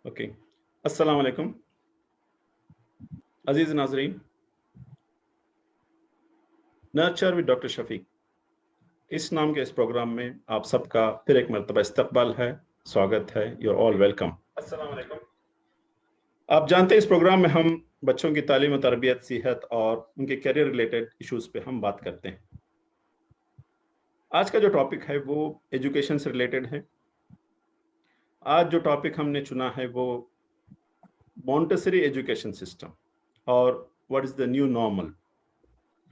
Okay. अस्सलाम वालेकुम अजीज नाजरीन, नर्चर विद डॉक्टर शफीक इस नाम के इस प्रोग्राम में आप सबका फिर एक मरतबा इस्तकबाल है, स्वागत है। You are all welcome. अस्सलाम वालेकुम। आप जानते हैं इस प्रोग्राम में हम बच्चों की तालीम और तरबियत, सेहत और उनके करियर रिलेटेड इश्यूज पे हम बात करते हैं। आज का जो टॉपिक है वो एजुकेशन से रिलेटेड है। आज जो टॉपिक हमने चुना है वो मॉन्टेसरी एजुकेशन सिस्टम और what is the new normal.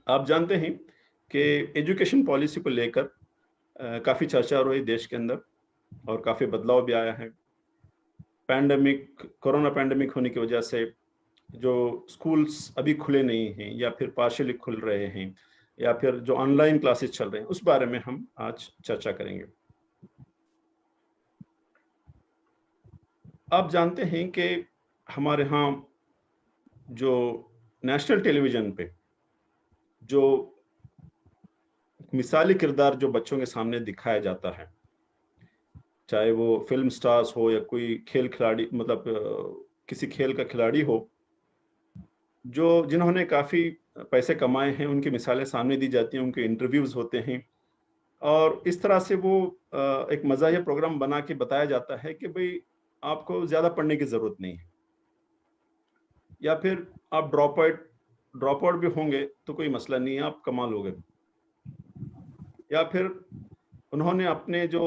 आप जानते हैं कि एजुकेशन पॉलिसी को लेकर काफ़ी चर्चा हो रही देश के अंदर और काफ़ी बदलाव भी आया है। कोरोना पैंडेमिक होने की वजह से जो स्कूल्स अभी खुले नहीं हैं या फिर पार्शियली खुल रहे हैं या फिर जो ऑनलाइन क्लासेस चल रहे हैं, उस बारे में हम आज चर्चा करेंगे। आप जानते हैं कि हमारे यहाँ जो नेशनल टेलीविज़न पे जो मिसाली किरदार जो बच्चों के सामने दिखाया जाता है, चाहे वो फिल्म स्टार्स हो या कोई खेल खिलाड़ी, मतलब किसी खेल का खिलाड़ी हो, जो जिन्होंने काफ़ी पैसे कमाए हैं, उनकी मिसालें सामने दी जाती हैं, उनके इंटरव्यूज़ होते हैं और इस तरह से वो एक मज़ाहिया प्रोग्राम बना के बताया जाता है कि भाई आपको ज़्यादा पढ़ने की ज़रूरत नहीं है, या फिर आप ड्रॉप आउट भी होंगे तो कोई मसला नहीं है, आप कमा लोगे। या फिर उन्होंने अपने जो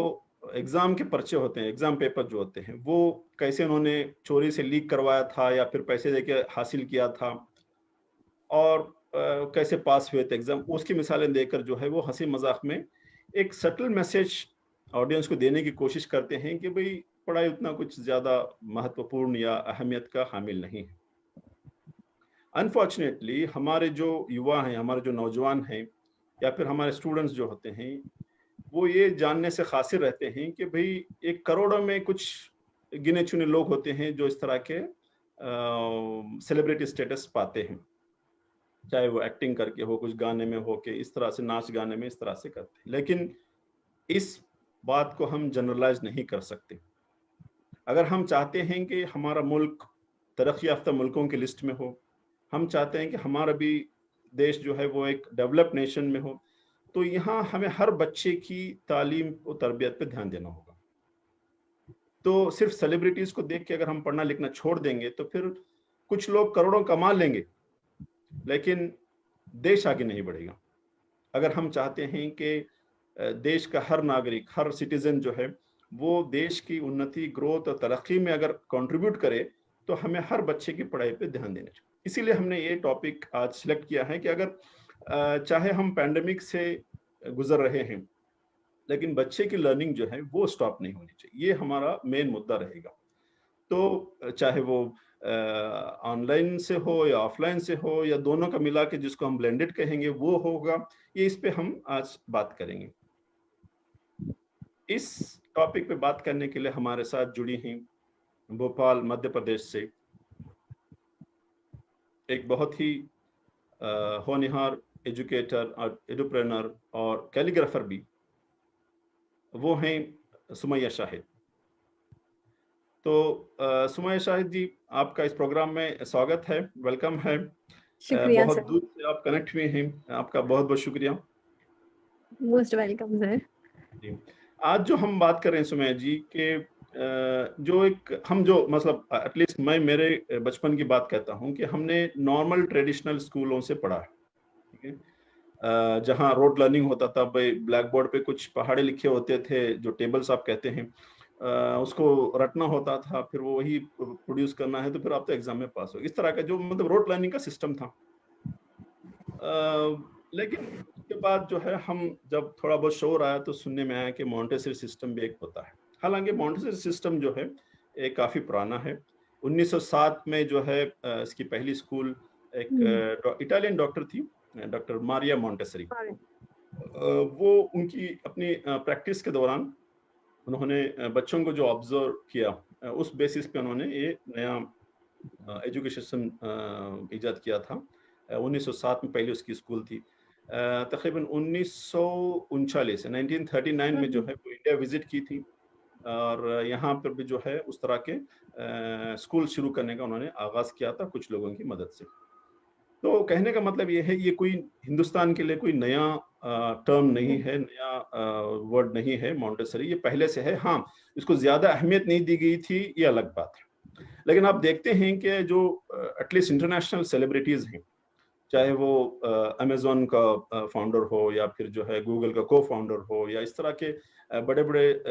एग्ज़ाम के पर्चे होते हैं, एग्ज़ाम पेपर जो होते हैं, वो कैसे उन्होंने चोरी से लीक करवाया था या फिर पैसे देके हासिल किया था और कैसे पास हुए थे एग्ज़ाम, उसकी मिसालें देकर जो है वो हंसी मजाक में एक सटल मैसेज ऑडियंस को देने की कोशिश करते हैं कि भाई पढ़ाई उतना कुछ ज़्यादा महत्वपूर्ण या अहमियत का हामिल नहीं है। अनफॉर्चुनेटली हमारे जो युवा हैं, हमारे जो नौजवान हैं या फिर हमारे स्टूडेंट्स जो होते हैं, वो ये जानने से कासिर रहते हैं कि भाई एक करोड़ों में कुछ गिने चुने लोग होते हैं जो इस तरह के सेलिब्रिटी स्टेटस पाते हैं, चाहे वो एक्टिंग करके हो, कुछ गाने में हो के इस तरह से, नाच गाने में इस तरह से करते हैं। लेकिन इस बात को हम जनरलाइज नहीं कर सकते। अगर हम चाहते हैं कि हमारा मुल्क तरक्की याफ्ता मुल्कों की लिस्ट में हो, हम चाहते हैं कि हमारा भी देश जो है वो एक डेवलप्ड नेशन में हो, तो यहाँ हमें हर बच्चे की तालीम और तरबियत पे ध्यान देना होगा। तो सिर्फ सेलिब्रिटीज को देख के अगर हम पढ़ना लिखना छोड़ देंगे तो फिर कुछ लोग करोड़ों कमा लेंगे लेकिन देश आगे नहीं बढ़ेगा। अगर हम चाहते हैं कि देश का हर नागरिक, हर सिटीजन जो है वो देश की उन्नति, ग्रोथ और तरक्की में अगर कंट्रीब्यूट करे, तो हमें हर बच्चे की पढ़ाई पे ध्यान देना चाहिए। इसीलिए हमने ये टॉपिक आज सिलेक्ट किया है कि अगर चाहे हम पैंडेमिक से गुजर रहे हैं, लेकिन बच्चे की लर्निंग जो है वो स्टॉप नहीं होनी चाहिए। ये हमारा मेन मुद्दा रहेगा। तो चाहे वो ऑनलाइन से हो या ऑफलाइन से हो या दोनों का मिला के जिसको हम ब्लेंडेड कहेंगे वो होगा, ये इस पे हम आज बात करेंगे। इस टॉपिक पे बात करने के लिए हमारे साथ जुड़ी हैं भोपाल मध्य प्रदेश से एक बहुत ही होनहार एजुकेटर और एडुप्रेनर और कैलीग्राफर भी, वो हैं सुमैया शाहिद। तो सुमैया शाहिद जी, आपका इस प्रोग्राम में स्वागत है, वेलकम है। शुक्रिया बहुत सर। दूर से आप कनेक्ट हुए हैं, आपका बहुत बहुत शुक्रिया। Most welcome sir. जी, आज जो हम बात कर रहे हैं सुमैया जी के जो एक हम जो मतलब एटलीस्ट मैं मेरे बचपन की बात कहता हूँ कि हमने नॉर्मल ट्रेडिशनल स्कूलों से पढ़ा है, ठीक है। जहाँ रोड लर्निंग होता था, भाई ब्लैक बोर्ड पे कुछ पहाड़े लिखे होते थे, जो टेबल्स आप कहते हैं, उसको रटना होता था, फिर वो वही प्रोड्यूस करना है तो फिर आप तो एग्जाम में पास हो। इस तरह का जो मतलब रोड लर्निंग का सिस्टम था। लेकिन उसके बाद जो है हम जब थोड़ा बहुत शोर आया तो सुनने में आया कि मॉन्टेसरी सिस्टम भी एक होता है। हालांकि मॉन्टेसरी सिस्टम जो है ये काफ़ी पुराना है। 1907 में जो है इसकी पहली स्कूल एक इटालियन डॉक्टर थी, डॉक्टर मारिया मॉन्टेसरी। वो उनकी अपनी प्रैक्टिस के दौरान उन्होंने बच्चों को जो ऑब्जर्व किया, उस बेसिस पे उन्होंने ये नया एजुकेशन सिस्टम इजाद किया था। 1907 में पहले उसकी स्कूल थी। तकरीबन 1939 1939 में जो है वो इंडिया विजिट की थी और यहाँ पर भी जो है उस तरह के स्कूल शुरू करने का उन्होंने आगाज किया था कुछ लोगों की मदद से। तो कहने का मतलब ये है, ये कोई हिंदुस्तान के लिए कोई नया टर्म नहीं है, नया वर्ड नहीं है मॉन्टेसरी, ये पहले से है। हाँ, इसको ज्यादा अहमियत नहीं दी गई थी, ये अलग बात है। लेकिन आप देखते हैं कि जो एटलीस्ट इंटरनेशनल सेलिब्रिटीज हैं, चाहे वो अमेजोन का फाउंडर हो या फिर जो है गूगल का को फाउंडर हो, या इस तरह के बड़े बड़े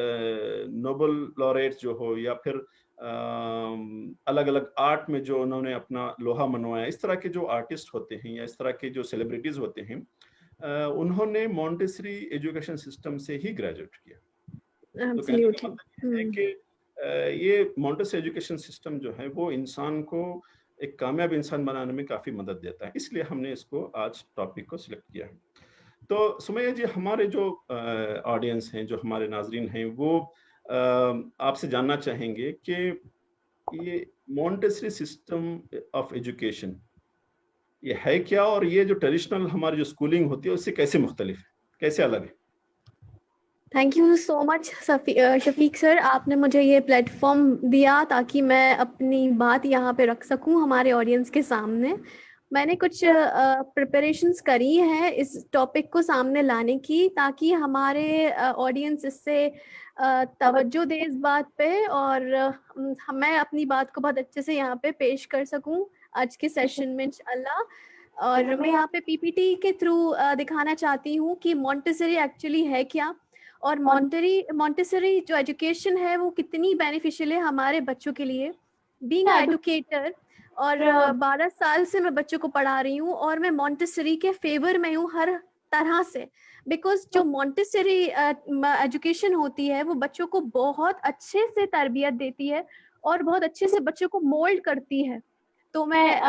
नोबेल लॉरेट्स जो हो, या फिर अलग अलग आर्ट में जो उन्होंने अपना लोहा मनवाया, इस तरह के जो आर्टिस्ट होते हैं या इस तरह के जो सेलिब्रिटीज होते हैं, उन्होंने मॉन्टेसरी एजुकेशन सिस्टम से ही ग्रेजुएट किया। तो कहने का मतलब ये है कि ये मॉन्टेसरी एजुकेशन सिस्टम जो है वो इंसान को एक कामयाब इंसान बनाने में काफी मदद देता है, इसलिए हमने इसको आज टॉपिक को सिलेक्ट किया है। तो सुमैया जी, हमारे जो ऑडियंस हैं, जो हमारे नाजरीन हैं, वो आपसे जानना चाहेंगे कि ये मॉन्टेसरी सिस्टम ऑफ एजुकेशन ये है क्या, और ये जो ट्रेडिशनल हमारी जो स्कूलिंग होती है उससे कैसे मुख्तलिफ है, कैसे अलग है? Thank you so much Shafiq sir, आपने मुझे ये प्लेटफॉर्म दिया ताकि मैं अपनी बात यहाँ पे रख सकूँ हमारे ऑडियंस के सामने। मैंने कुछ प्रिपरेशंस करी हैं इस टॉपिक को सामने लाने की, ताकि हमारे ऑडियंस इससे तवज्जो दे इस बात पे, और मैं अपनी बात को बहुत अच्छे से यहाँ पे पेश कर सकूं आज के सेशन में इंशाल्लाह। और मैं यहाँ पे पीपीटी के थ्रू दिखाना चाहती हूँ कि मॉन्टेसरी एक्चुअली है क्या, और मॉन्टेसरी जो एजुकेशन है वो कितनी बेनिफिशियल है हमारे बच्चों के लिए। बीइंग एडुकेटर, और 12 साल से मैं बच्चों को पढ़ा रही हूँ, और मैं मॉन्टेसरी के फेवर में हूँ हर तरह से, बिकॉज जो मॉन्टेसरी एजुकेशन होती है वो बच्चों को बहुत अच्छे से तरबियत देती है और बहुत अच्छे से बच्चों को मोल्ड करती है। तो मैं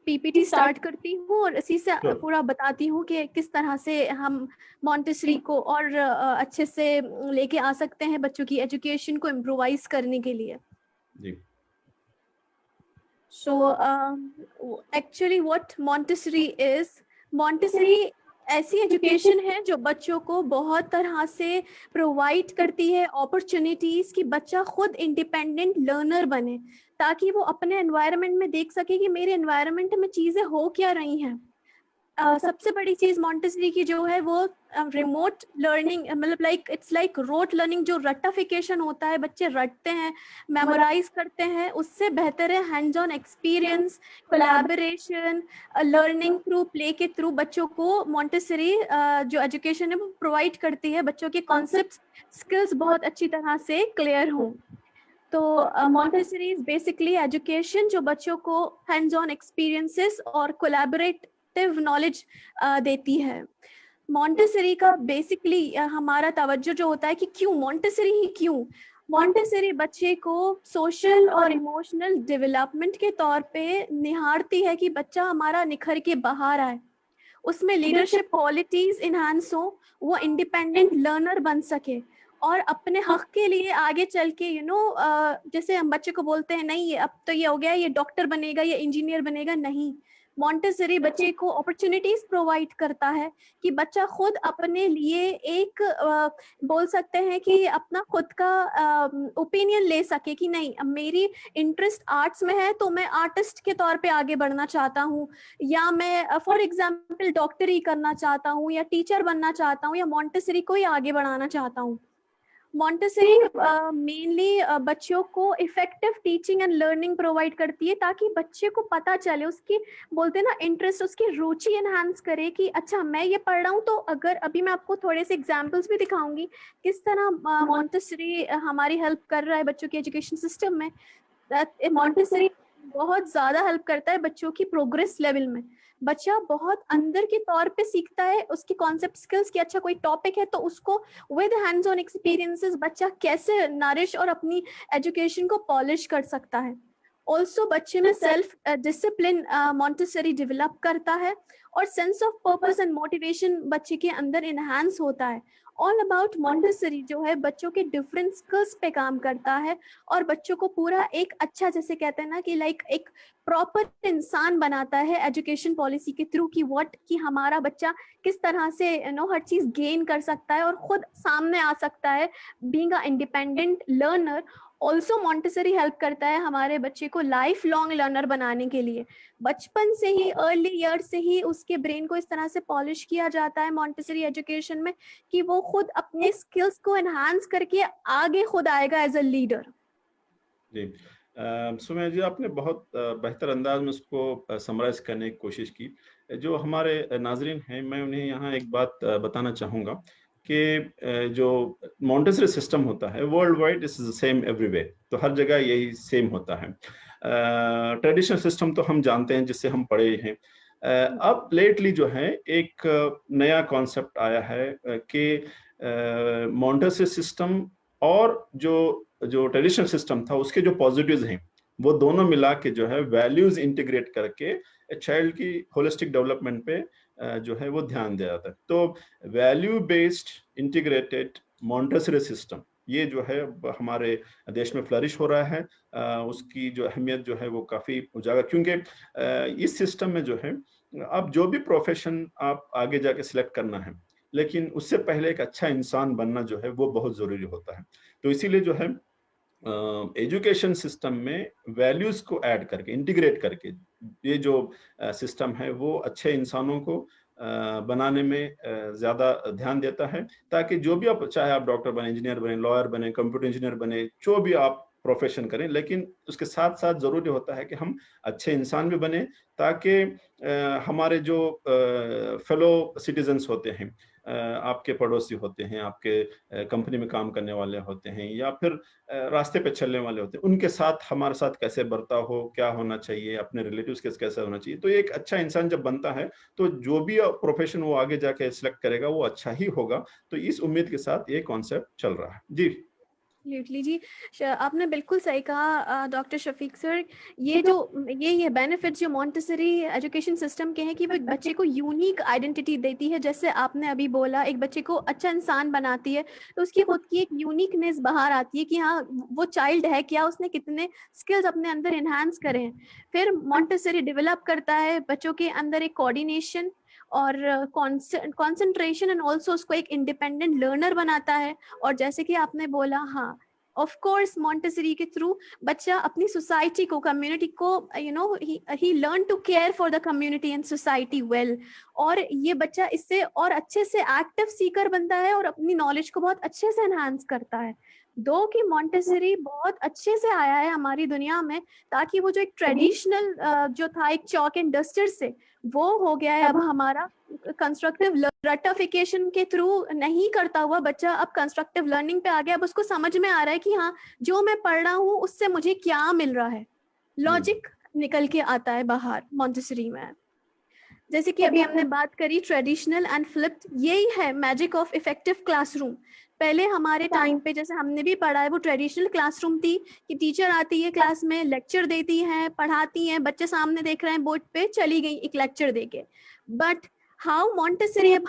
पीपीटी स्टार्ट करती हूँ और इसी से पूरा बताती हूँ कि किस तरह से हम मॉन्टेसरी को और अच्छे से लेके आ सकते हैं बच्चों की एजुकेशन को इम्प्रोवाइज करने के लिए। जी। So actually what Montessori is, Montessori ऐसी एजुकेशन है जो बच्चों को बहुत तरह से प्रोवाइड करती है अपॉर्चुनिटीज कि बच्चा खुद इंडिपेंडेंट लर्नर बने, ताकि वो अपने एनवायरनमेंट में देख सके कि मेरे एनवायरनमेंट में चीजें हो क्या रही हैं। सबसे बड़ी चीज मॉन्टेसरी की जो है वो रिमोट लर्निंग, मतलब like it's like rote learning. जो रट्टाफिकेशन होता है, बच्चे रटते हैं, मेमोराइज करते हैं, उससे बेहतर है hands on experience, collaboration, learning through play के थ्रू बच्चों को मॉन्टेसरी जो एजुकेशन है वो प्रोवाइड करती है, बच्चों के कॉन्सेप्ट्स स्किल्स बहुत अच्छी तरह से क्लियर हों। तो मॉन्टेसरी इज बेसिकली एजुकेशन जो बच्चों को हैंड्स ऑन एक्सपीरियंसेस और कोलैबोरेट नॉलेज देती है। मॉन्टेसरी का बेसिकली हमारा तवज्जो जो होता है कि क्यों मॉन्टेसरी ही क्यों। मॉन्टेसरी बच्चे को सोशल और इमोशनल डेवलपमेंट के तौर पे निहारती है कि बच्चा हमारा निखर के बाहर आए, उसमें लीडरशिप क्वालिटीज इनहांस हो, वो इंडिपेंडेंट लर्नर बन सके और अपने हक के लिए आगे चल के जैसे हम बच्चे को बोलते हैं नहीं अब तो ये हो गया, ये डॉक्टर बनेगा, ये इंजीनियर बनेगा, नहीं। मॉन्टेसरी बच्चे को अपॉर्चुनिटीज प्रोवाइड करता है कि बच्चा खुद अपने लिए एक बोल सकते हैं कि अपना खुद का ओपिनियन ले सके कि नहीं अब मेरी इंटरेस्ट आर्ट्स में है तो मैं आर्टिस्ट के तौर पे आगे बढ़ना चाहता हूँ, या मैं फॉर एग्जांपल डॉक्टरी करना चाहता हूँ, या टीचर बनना चाहता हूँ, या मॉन्टेसरी को ही आगे बढ़ाना चाहता हूँ। मॉन्टेसरी मेनली बच्चों को effective teaching and learning provide करती है, ताकि बच्चे को पता चले, उसकी बोलते हैं ना इंटरेस्ट, उसकी रुचि एनहांस करे कि अच्छा मैं ये पढ़ रहा हूँ। तो अगर अभी मैं आपको थोड़े से एग्जांपल्स भी दिखाऊंगी किस तरह मॉन्टेसरी हमारी हेल्प कर रहा है बच्चों के एजुकेशन सिस्टम में। मॉन्टेसरी बहुत ज्यादा हेल्प करता है बच्चों की प्रोग्रेस लेवल में। बच्चा बहुत अंदर के तौर पे सीखता है उसकी कॉन्सेप्ट स्किल्स की। अच्छा कोई टॉपिक है तो उसको विद हैंड्स ऑन एक्सपीरियंसेस बच्चा कैसे नरिश और अपनी एजुकेशन को पॉलिश कर सकता है। ऑल्सो बच्चे में सेल्फ डिसिप्लिन मॉन्टेसरी डेवलप करता है, और sense of purpose and motivation बच्चे के अंदर इनहांस होता है। ऑल अबाउट मॉन्टेसरी जो है बच्चों के डिफरेंट स्किल्स पे काम करता है और बच्चों को पूरा एक अच्छा, जैसे कहते हैं ना कि लाइक एक प्रॉपर इंसान बनाता है एजुकेशन पॉलिसी के थ्रू, कि व्हाट कि हमारा बच्चा किस तरह से हर चीज गेन कर सकता है और खुद सामने आ सकता है, being a independent learner. Also Montessori help करता है हमारे बच्चे को लाइफ लॉन्ग लर्नर बनाने के लिए। बचपन से ही, अर्ली ईयर से ही उसके ब्रेन को इस तरह से पॉलिश किया जाता है मॉन्टेसरी एजुकेशन में कि वो खुद अपने स्किल्स को एनहांस करके आगे खुद आएगा एज अ लीडर। जी, सुमैया जी, आपने बहुत बेहतर अंदाज में उसको समराइज करने की कोशिश की। जो हमारे नाजरीन हैं, मैं उन्हें यहाँ एक बात बताना चाहूँगा कि जो मॉन्टेसरी सिस्टम होता है world wide is same everywhere, तो हर जगह यही सेम होता है। ट्रेडिशनल सिस्टम तो हम जानते हैं, जिससे हम पढ़े हैं। अब लेटली जो है एक नया कॉन्सेप्ट आया है कि मॉन्टेसरी सिस्टम और जो ट्रेडिशनल सिस्टम था उसके जो पॉजिटिव्स हैं वो दोनों मिला के जो है वैल्यूज इंटीग्रेट करके चाइल्ड की होलिस्टिक डेवलपमेंट पे जो है वो ध्यान दिया जाता है। तो value based integrated Montessori system ये जो है हमारे देश में फ्लरिश हो रहा है। उसकी जो अहमियत जो है वो काफ़ी उजागर, क्योंकि इस सिस्टम में जो है अब जो भी प्रोफेशन आप आगे जाके सिलेक्ट करना है, लेकिन उससे पहले एक अच्छा इंसान बनना जो है वो बहुत ज़रूरी होता है। तो इसीलिए जो है एजुकेशन सिस्टम में वैल्यूज को ऐड करके, इंटीग्रेट करके ये जो सिस्टम है वो अच्छे इंसानों को बनाने में ज़्यादा ध्यान देता है, ताकि जो भी आप, चाहे आप डॉक्टर बने, इंजीनियर बने, लॉयर बने, कंप्यूटर इंजीनियर बने, जो भी आप प्रोफेशन करें, लेकिन उसके साथ साथ ज़रूरी होता है कि हम अच्छे इंसान भी बने, ताकि हमारे जो फेलो सिटीजन्स होते हैं, आपके पड़ोसी होते हैं, आपके कंपनी में काम करने वाले होते हैं, या फिर रास्ते पे चलने वाले होते हैं, उनके साथ हमारे साथ कैसे बर्ताव हो, क्या होना चाहिए, अपने रिलेटिव्स के कैसे होना चाहिए। तो एक अच्छा इंसान जब बनता है तो जो भी प्रोफेशन वो आगे जाके सिलेक्ट करेगा वो अच्छा ही होगा। तो इस उम्मीद के साथ ये कॉन्सेप्ट चल रहा है। जी एब्सोल्युटली जी, आपने बिल्कुल सही कहा डॉक्टर शफीक सर। ये बेनिफिट जो मॉन्टेसरी एजुकेशन सिस्टम के हैं कि वो एक बच्चे को यूनिक आइडेंटिटी देती है। जैसे आपने अभी बोला, एक बच्चे को अच्छा इंसान बनाती है, तो उसकी खुद की एक यूनिकनेस बाहर आती है कि हाँ वो चाइल्ड है क्या, उसने कितने स्किल्स अपने अंदर एनहांस करे हैं। फिर मॉन्टेसरी डेवलप करता है बच्चों के अंदर एक कोऑर्डिनेशन और कंसंट्रेशन एंड ऑल्सो उसको एक इंडिपेंडेंट लर्नर बनाता है। और जैसे कि आपने बोला, हाँ ऑफ कोर्स मॉन्टेसरी के थ्रू बच्चा अपनी सोसाइटी को, कम्युनिटी को, he learn to care for the community and society well. और ये बच्चा इससे और अच्छे से एक्टिव सीकर बनता है और अपनी नॉलेज को बहुत अच्छे से एनहांस करता है। दो कि मॉन्टेसरी बहुत अच्छे से आया है हमारी दुनिया में, ताकि वो जो एक ट्रेडिशनल जो था एक चॉक एंड डस्टर से, वो हो गया है अब हमारा कंस्ट्रक्टिव रटिफिकेशन के थ्रू नहीं करता हुआ बच्चा अब कंस्ट्रक्टिव लर्निंग पे आ गया। अब उसको समझ में आ रहा है कि हाँ जो मैं पढ़ रहा हूँ उससे मुझे क्या मिल रहा है, लॉजिक निकल के आता है बाहर मॉन्टेसरी में। जैसे कि अभी हमने बात करी ट्रेडिशनल एंड फ्लिप्ड, यही है मैजिक ऑफ इफेक्टिव क्लासरूम। पहले हमारे टाइम पे जैसे हमने भी पढ़ा है, वो ट्रेडिशनल क्लासरूम थी कि टीचर आती है क्लास में, लेक्चर देती है, पढ़ाती हैं, बच्चे सामने देख रहे हैं बोर्ड पे, चली गई एक लेक्चर देके। बट हाउ मॉन्टेसरी अब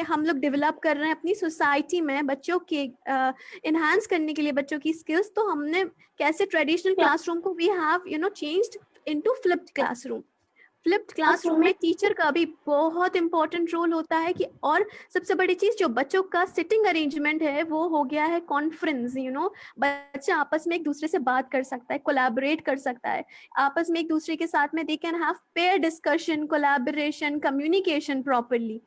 हम लोग डेवलप कर रहे हैं अपनी सोसाइटी में बच्चों के एनहांस करने के लिए बच्चों की स्किल्स। तो हमने कैसे ट्रेडिशनल क्लासरूम को we have changed into flipped classroom. Flipped classroom में टीचर का भी बहुत इंपॉर्टेंट रोल होता है कि, और सबसे बड़ी चीज जो बच्चों का सिटिंग अरेंजमेंट है वो हो गया है कॉन्फ्रेंस। बच्चा आपस में एक दूसरे से बात कर सकता है, कोलैबोरेट कर सकता है आपस में एक दूसरे के साथ में, they can have pair discussion, collaboration, communication properly.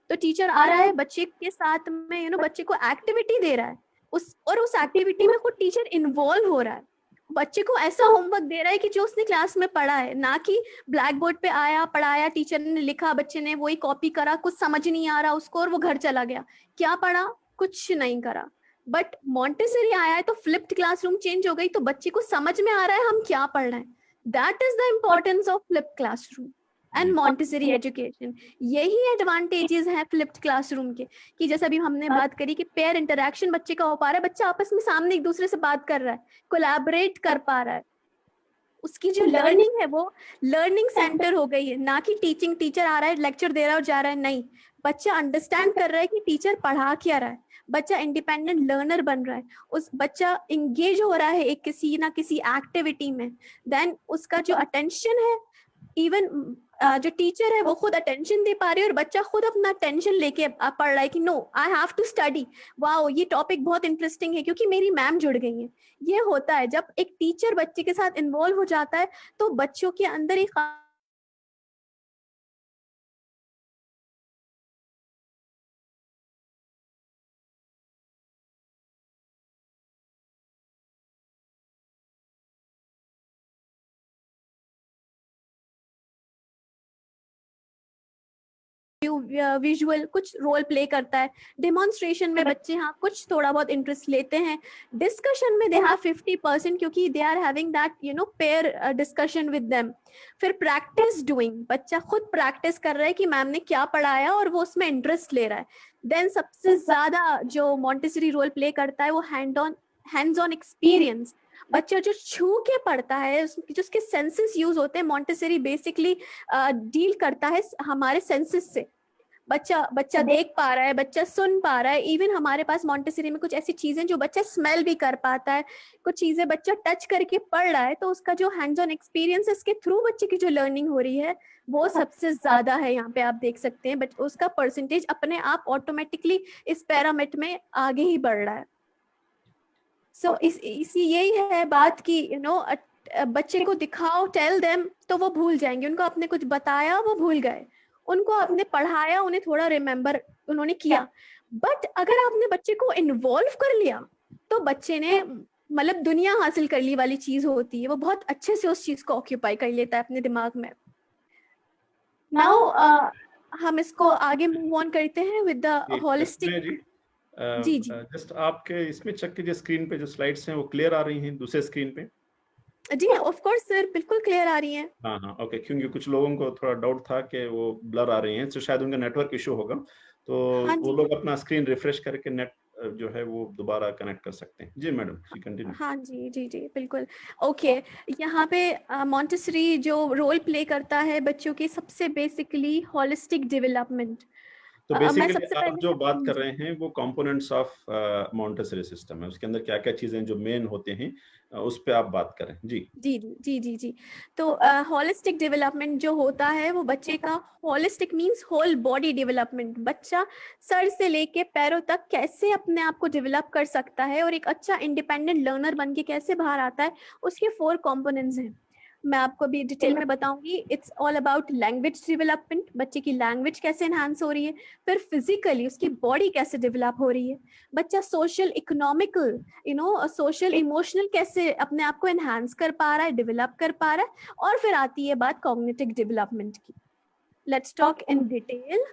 तो टीचर आ रहा है बच्चे के साथ में, बच्चे को एक्टिविटी दे रहा है, उस एक्टिविटी में खुद टीचर इन्वॉल्व हो रहा है, बच्चे को ऐसा होमवर्क दे रहा है कि जो उसने क्लास में पढ़ा है, ना कि ब्लैक बोर्ड पे आया, पढ़ाया, टीचर ने लिखा, बच्चे ने वही कॉपी करा, कुछ समझ नहीं आ रहा उसको और वो घर चला गया, क्या पढ़ा, कुछ नहीं करा। बट मॉन्टेसरी आया है तो फ्लिप्ड क्लासरूम चेंज हो गई, तो बच्चे को समझ में आ रहा है हम क्या पढ़ रहे हैं। That is the importance of flipped classroom and Montessori education. यही एडवांटेजेस हैं फ्लिप्ड क्लासरूम के, कि जैसे अभी हमने बात करी कि पेयर इंटरेक्शन बच्चे का हो पा रहा है, बच्चा आपस में सामने एक दूसरे से बात कर रहा है, कोलैबोरेट कर पा रहा है, उसकी जो लर्निंग है वो लर्निंग सेंटर हो गई है, ना कि टीचर आ रहा है लेक्चर दे रहा है और जा रहा है। नहीं, बच्चा अंडरस्टैंड कर रहा है कि टीचर पढ़ा क्या रहा है, बच्चा इंडिपेंडेंट लर्नर बन रहा है, उस बच्चा इंगेज हो रहा है एक किसी ना किसी एक्टिविटी में, देन उसका जो अटेंशन है, इवन जो टीचर है वो खुद अटेंशन दे पा रही है और बच्चा खुद अपना अटेंशन लेके पढ़ रहा है कि no I have to study, wow ये टॉपिक बहुत इंटरेस्टिंग है क्योंकि मेरी मैम जुड़ गई है। ये होता है जब एक टीचर बच्चे के साथ इन्वॉल्व हो जाता है तो बच्चों के अंदर एक विजुअल कुछ रोल प्ले करता है, डेमोन्स्ट्रेशन में बच्चे हाँ कुछ थोड़ा बहुत इंटरेस्ट लेते हैं, डिस्कशन में दे हैव 50% क्योंकि they are having that pair discussion with them. फिर प्रैक्टिस डूइंग, बच्चा खुद प्रैक्टिस कर रहा है कि मैम ने क्या पढ़ाया और वो उसमें इंटरेस्ट ले रहा है। देन सबसे ज्यादा जो मॉन्टेसरी रोल प्ले करता है वो हैंड्स ऑन एक्सपीरियंस, बच्चा जो छू के पढ़ता है, जो उसके सेंसेस यूज होते हैं, मॉन्टेसरी बेसिकली डील करता है हमारे सेंसेस से। बच्चा देख पा रहा है, बच्चा सुन पा रहा है, इवन हमारे पास मॉन्टेसरी में कुछ ऐसी चीजें जो बच्चा स्मेल भी कर पाता है, कुछ चीजें बच्चा टच करके पढ़ रहा है, तो उसका जो हैंड्स ऑन एक्सपीरियंस है इसके थ्रू बच्चे की जो लर्निंग हो रही है वो सबसे ज्यादा है। यहाँ पे आप देख सकते हैं बट उसका परसेंटेज अपने आप ऑटोमेटिकली इस पैरामीटर में आगे ही बढ़ रहा है। सो इसी यही है बात कि बच्चे को दिखाओ, टेल देम, तो वो भूल जाएंगे। उनको आपने कुछ बताया वो भूल गए, उनको आपने पढ़ाया उन्हें थोड़ा रिमेम्बर उन्होंने किया, बट अगर आपने बच्चे को इन्वॉल्व कर लिया तो बच्चे ने मतलब दुनिया हासिल कर ली वाली चीज होती है, वो बहुत अच्छे से उस चीज को ऑक्यूपाई कर लेता है अपने दिमाग में। नाउ हम इसको आगे मूव ऑन करते हैं विद द होलिस्टिक। जी जी जस्ट आपके इसमें चेक कीजिए स्क्रीन पे जो स्लाइड्स हैं वो क्लियर आ रही हैं दूसरे स्क्रीन पे? जी ऑफ कोर्स सर, बिल्कुल क्लियर आ रही हैं। हाँ हाँ ओके, क्योंकि कुछ लोगों को थोड़ा डाउट था कि वो ब्लर आ रही हैं, तो शायद उनका नेटवर्क इशू होगा, तो हाँ वो लोग अपना स्क्रीन रिफ्रेश करके नेट जो है वो दोबारा कनेक्ट कर सकते हैं। जी मैडम, जी कंटिन्यू। हाँ जी जी जी बिल्कुल ओके। यहाँ पे मॉन्टेसरी जो रोल प्ले करता है बच्चों की सबसे बेसिकली होलिस्टिक डेवलपमेंट। तो मैं बेसिकली सबसे आप जो बात कर पहले रहे हैं वो कंपोनेंट्स ऑफ मॉन्टेसरी सिस्टम है, उसके अंदर क्या क्या चीजें जो मेन होते हैं उस पे आप बात करें। जी जी जी जी जी। तो होलिस्टिक डेवलपमेंट जो होता है वो बच्चे का, holistic means whole body development, बच्चा सर से लेके पैरों तक कैसे अपने आप को डेवलप कर सकता है और एक अच्छा इंडिपेंडेंट लर्नर बन के कैसे बाहर आता है, उसके 4 कंपोनेंट्स हैं। मैं आपको भी डिटेल में बताऊंगी। It's all about language development, बच्चे की लैंग्वेज कैसे एनहांस हो रही है, फिर फिजिकली उसकी बॉडी कैसे डेवलप हो रही है, बच्चा सोशल इकोनॉमिकल सोशल इमोशनल कैसे अपने आप को एनहांस कर पा रहा है, डेवलप कर पा रहा है, और फिर आती है बात कॉग्निटिव डेवलपमेंट की। Let's talk in detail.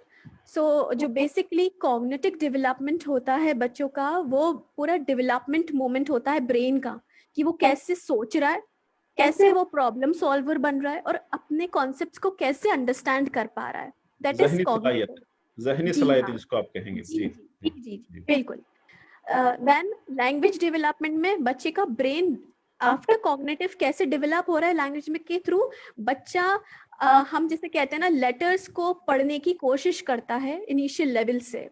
So जो बेसिकली कॉग्निटिव डेवलपमेंट होता है बच्चों का, वो पूरा डेवलपमेंट मोमेंट होता है ब्रेन का, कि वो कैसे सोच रहा है, कैसे वो प्रॉब्लम सॉल्वर बन रहा है और अपने कॉन्सेप्ट्स को कैसे अंडरस्टैंड कर पा रहा है। That is cognitive. ज़हनी जी सलाहियत हाँ, जिसको आप कहेंगे। जी जी जी जी जी जी बिल्कुल। देन लैंग्वेज डेवलपमेंट में बच्चे का ब्रेन आफ्टर कॉग्निटिव कैसे डेवलप हो रहा है लैंग्वेज में के थ्रू। बच्चा हम जैसे कहते हैं ना, लेटर्स को पढ़ने की कोशिश करता है इनिशियल लेवल से।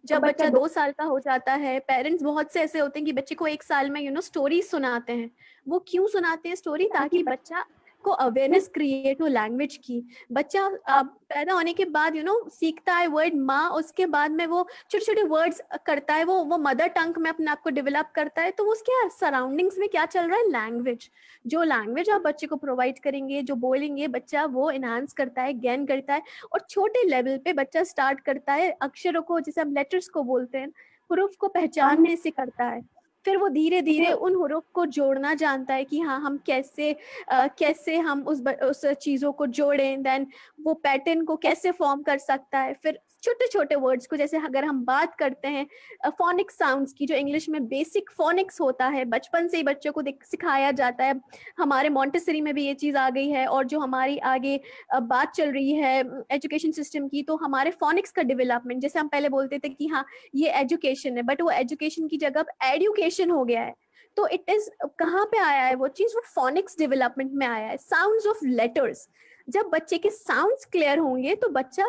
जब बच्चा 2 साल का हो जाता है, पेरेंट्स बहुत से ऐसे होते हैं कि बच्चे को 1 साल में स्टोरी सुनाते हैं। वो क्यों सुनाते हैं स्टोरी? ताकि बच्चा को अवेयरनेस क्रिएट हो लैंग्वेज की। बच्चा पैदा होने के बाद सीखता है वर्ड माँ, उसके बाद में वो छोटे छोटे वर्ड्स करता है, वो मदर टंग में अपने आप को डेवलप करता है। तो उसके सराउंडिंग्स में क्या चल रहा है, लैंग्वेज। जो लैंग्वेज आप बच्चे को प्रोवाइड करेंगे, जो बोलेंगे, बच्चा वो एनहांस करता है, गेन करता है। और छोटे लेवल पे बच्चा स्टार्ट करता है अक्षरों को, जैसे हम लेटर्स को बोलते हैं, हुरूफ को पहचानने से करता है। फिर वो धीरे धीरे उन हुरूफ को जोड़ना जानता है कि हाँ हम कैसे हम उस चीजों को जोड़ें, देन वो पैटर्न को कैसे फॉर्म कर सकता है। फिर छोटे छोटे वर्ड्स को, जैसे अगर हम बात करते हैं फोनिक साउंड्स की, जो इंग्लिश में बेसिक फोनिक्स होता है, बचपन से ही बच्चों को सिखाया जाता है। हमारे मॉन्टेसरी में भी ये चीज़ आ गई है, और जो हमारी आगे बात चल रही है एजुकेशन सिस्टम की, तो हमारे फोनिक्स का डेवलपमेंट, जैसे हम पहले बोलते थे कि हाँ ये एजुकेशन है, बट वो एजुकेशन की जगह अब एडुकेशन हो गया है। तो इट इज कहाँ पे आया है वो चीज, वो फोनिक्स डेवलपमेंट में आया है, साउंड्स ऑफ लेटर्स। जब बच्चे के साउंड्स क्लियर होंगे तो बच्चा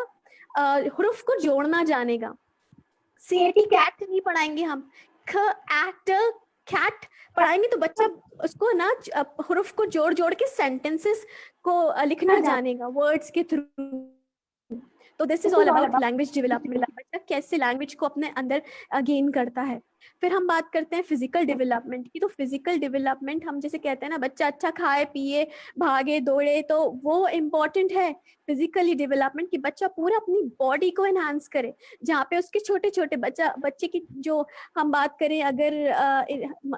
हुरूफ को जोड़ना जानेगा। CAT कैट नहीं पढ़ाएंगे हम, ख एट कैट पढ़ाएंगे तो बच्चा उसको ना हुरूफ को जोड़ जोड़ के सेंटेंसेस को लिखना जानेगा वर्ड्स के थ्रू। तो this is all about language development, बच्चा कैसे लैंग्वेज को अपने अंदर गेन करता है। फिर हम बात करते हैं फिजिकल डेवलपमेंट की। तो फिजिकल डेवलपमेंट हम जैसे कहते हैं ना, बच्चा अच्छा खाए पिए भागे दौड़े, तो वो इम्पोर्टेंट है फिजिकली डेवलपमेंट, कि बच्चा पूरा अपनी बॉडी को एनहांस करे, जहाँ पे उसके छोटे छोटे बच्चे की जो हम बात करें अगर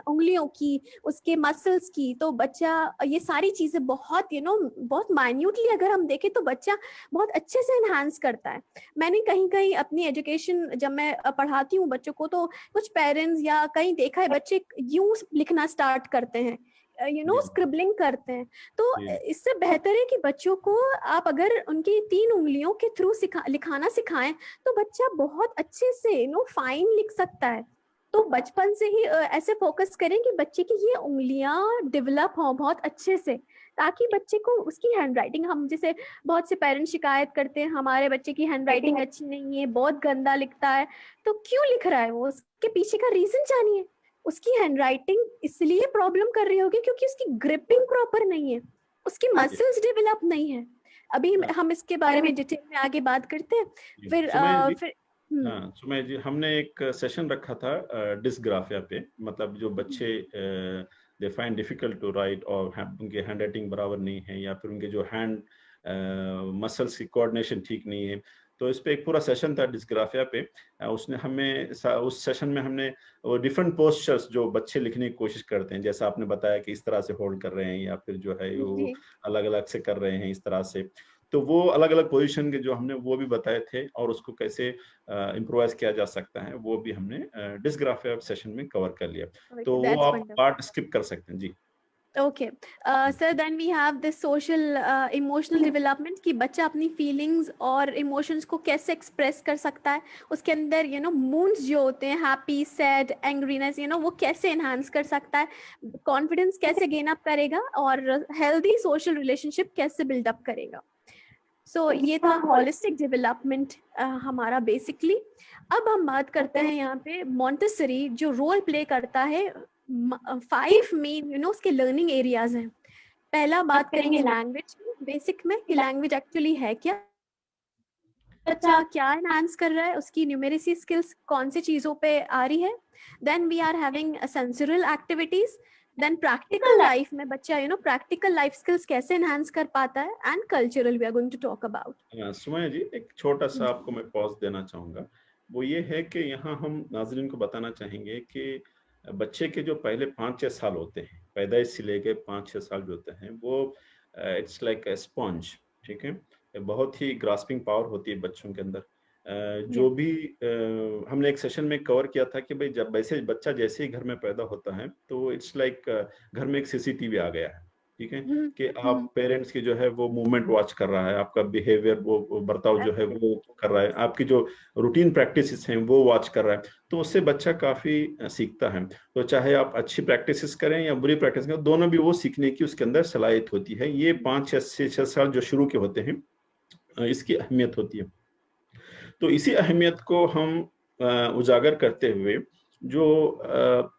उंगलियों की, उसके मसल्स की, तो बच्चा ये सारी चीजें बहुत बहुत माइन्यूटली अगर हम देखें तो बच्चा बहुत अच्छे से एनहांस करता है। मैंने कहीं कहीं अपनी एजुकेशन जब मैं पढ़ाती हूँ बच्चों को, तो कुछ पेरेंट्स या कहीं देखा है बच्चे यूं लिखना स्टार्ट करते हैं, स्क्रिबलिंग करते हैं। तो इससे बेहतर है कि बच्चों को आप अगर उनकी 3 उंगलियों के थ्रू लिखाना सिखाएं तो बच्चा बहुत अच्छे से फाइन लिख सकता है। तो बचपन से ही ऐसे फोकस करें कि बच्चे की ये उंगलियां डेवलप हों बहुत अच्छे से, ताकि बच्चे को उसकी हैंडराइटिंग, हम जैसे बहुत से पेरेंट्स शिकायत करते हैं हमारे बच्चे की हैंडराइटिंग अच्छी नहीं है, बहुत गंदा लिखता है। तो क्यों लिख रहा है वो, उसके पीछे का रीजन जानिए। उसकी हैंडराइटिंग इसलिए प्रॉब्लम कर रही होगी क्योंकि उसकी ग्रिपिंग प्रॉपर नहीं है, उसकी मसल्स डेवलप नहीं है। अभी हम इसके बारे में डिटेल में आगे बात करते हैं। फिर हाँ सुमय जी, हमने एक सेशन रखा था डिस्ग्राफिया पे, मतलब जो बच्चे they find difficult to write और उनके हैंड राइटिंग बराबर नहीं है, या फिर उनके जो हैंड मसल्स की कोऑर्डिनेशन ठीक नहीं है, तो इस पे एक पूरा सेशन था डिस्ग्राफिया पे। उसने हमें उस सेशन में हमने वो डिफरेंट पोस्चर्स जो बच्चे लिखने की कोशिश करते हैं, जैसा आपने बताया कि इस तरह से होल्ड कर रहे हैं, या फिर जो है वो अलग अलग से कर रहे हैं इस तरह से, तो वो अलग अलग पोजीशन के जो हमने वो भी बताए थे, और उसको कैसे इम्प्रोवाइज किया जा सकता है वो भी हमने डिस्ग्राफिया सेशन में कवर कर लिया। तो वो आप पार्ट स्किप कर सकते हैं जी। Okay sir, then we have this social emotional development, कि बच्चा अपनी फीलिंग्स और इमोशंस को कैसे एक्सप्रेस कर सकता है। उसके अंदर मूड्स जो होते हैं, हैप्पी, सैड, एंग्रीनेस, वो कैसे एनहांस कर सकता है, कॉन्फिडेंस कैसे गेन अप करेगा, और हेल्दी सोशल रिलेशनशिप कैसे बिल्डअप करेगा। सो ये था होलिस्टिक डेवलपमेंट हमारा बेसिकली। अब हम बात करते हैं यहाँ पे मॉन्टेसरी जो रोल प्ले करता है 5 मेन उसके लर्निंग एरियाज हैं। पहला बात करेंगे लैंग्वेज बेसिक में, कि लैंग्वेज एक्चुअली है क्या, बच्चा क्या एनहांस कर रहा है, उसकी न्यूमेरेसी स्किल्स कौन सी चीजों पे आ रही है। Then we are having sensorial activities, then practical life में बच्चा प्रैक्टिकल लाइफ स्किल्स कैसे एनहांस कर पाता है, and cultural we are going to talk about. Sumay ji, एक छोटा सा आपको मैं पॉज देना चाहूंगा, वो ये है कि यहाँ हम नाज़रीन को बताना चाहेंगे कि बच्चे के जो पहले 5-6 साल होते हैं, पैदाइश से लेके 5-6 साल जो होते हैं, वो इट्स लाइक ए स्पॉन्ज, ठीक है, बहुत ही ग्रास्पिंग पावर होती है बच्चों के अंदर। जो भी हमने एक सेशन में कवर किया था कि भाई जब वैसे बच्चा जैसे ही घर में पैदा होता है तो इट्स लाइक घर में एक CCTV आ गया है, ठीक है, कि आप पेरेंट्स की जो है वो मूवमेंट वॉच कर रहा है, आपका बिहेवियर, वो बर्ताव जो है वो कर रहा है, आपकी जो रूटीन प्रैक्टिसेस हैं वो वॉच कर रहा है, तो उससे बच्चा काफी सीखता है। तो चाहे आप अच्छी प्रैक्टिसेस करें या बुरी प्रैक्टिस करें, दोनों भी वो सीखने की उसके अंदर सलाहियत होती है। ये 5-6 साल जो शुरू के होते हैं, इसकी अहमियत होती है। तो इसी अहमियत को हम उजागर करते हुए जो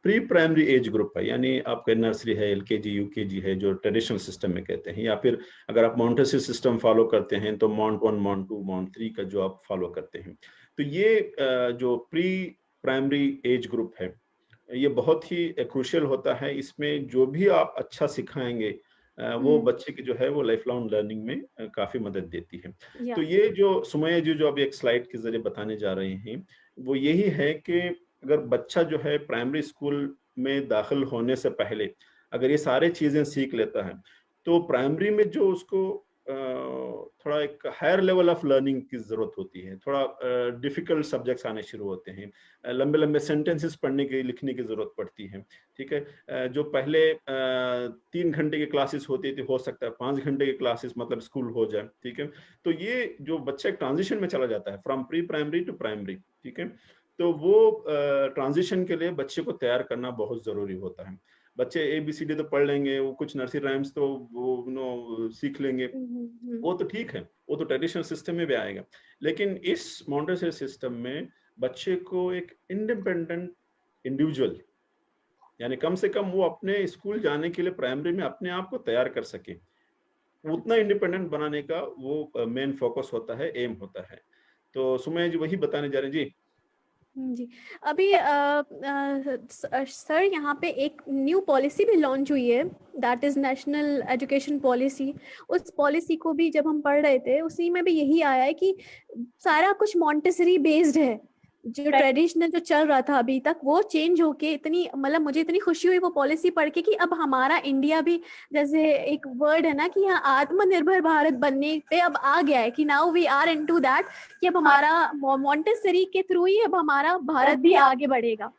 प्री प्राइमरी एज ग्रुप है, यानी आपका नर्सरी है, LKG UKG है, जो ट्रेडिशनल सिस्टम में कहते हैं, या फिर अगर आप मॉन्टेसरी सिस्टम फॉलो करते हैं तो मॉन्ट 1, मॉन्ट 2, मॉन्ट 3 का जो आप फॉलो करते हैं, तो ये जो प्री प्राइमरी एज ग्रुप है, ये बहुत ही क्रूशियल होता है। इसमें जो भी आप अच्छा सिखाएंगे वो बच्चे की जो है वो लाइफ लॉन्ग लर्निंग में काफी मदद देती है। तो ये जो सुमैया जी जो अभी एक स्लाइड के जरिए बताने जा रहे हैं, वो यही है कि अगर बच्चा जो है प्राइमरी स्कूल में दाखिल होने से पहले अगर ये सारे चीजें सीख लेता है, तो प्राइमरी में जो उसको थोड़ा एक हायर लेवल ऑफ लर्निंग की जरूरत होती है, थोड़ा डिफिकल्ट सब्जेक्ट्स आने शुरू होते हैं, लंबे लंबे सेंटेंसेस पढ़ने की लिखने की जरूरत पड़ती है। ठीक है, जो पहले 3 घंटे की क्लासेस होती थी, हो सकता है 5 घंटे की क्लासेस मतलब स्कूल हो जाए। ठीक है, तो ये जो बच्चा एक ट्रांजिशन में चला जाता है from pre primary to primary, ठीक है, तो वो ट्रांजिशन के लिए बच्चे को तैयार करना बहुत जरूरी होता है। बच्चे ABCD तो पढ़ लेंगे, वो कुछ नर्सरी राइम्स तो वो सीख लेंगे, वो तो ठीक है, वो तो ट्रेडिशनल सिस्टम में भी आएगा। लेकिन इस मॉन्टेसरी सिस्टम में बच्चे को एक इंडिपेंडेंट इंडिविजुअल, यानी कम से कम वो अपने स्कूल जाने के लिए प्राइमरी में अपने आप को तैयार कर सके, उतना इंडिपेंडेंट बनाने का वो मेन फोकस होता है, एम होता है। तो सुमैया जी वही बताने जा रहे हैं जी। जी, अभी सर यहाँ पे एक न्यू पॉलिसी भी लॉन्च हुई है, that is national education policy. उस पॉलिसी को भी जब हम पढ़ रहे थे, उसी में भी यही आया है कि सारा कुछ मॉन्टेसरी बेस्ड है। जो ट्रेडिशनल जो चल रहा था अभी तक, वो चेंज होके इतनी, मतलब मुझे इतनी खुशी हुई वो पॉलिसी पढ़ के कि अब हमारा इंडिया भी, जैसे एक वर्ड है ना कि यहाँ आत्मनिर्भर भारत बनने पे अब आ गया है, कि now we are into that, कि अब हमारा मॉन्टेसरी के थ्रू ही अब हमारा भारत भी आगे बढ़ेगा।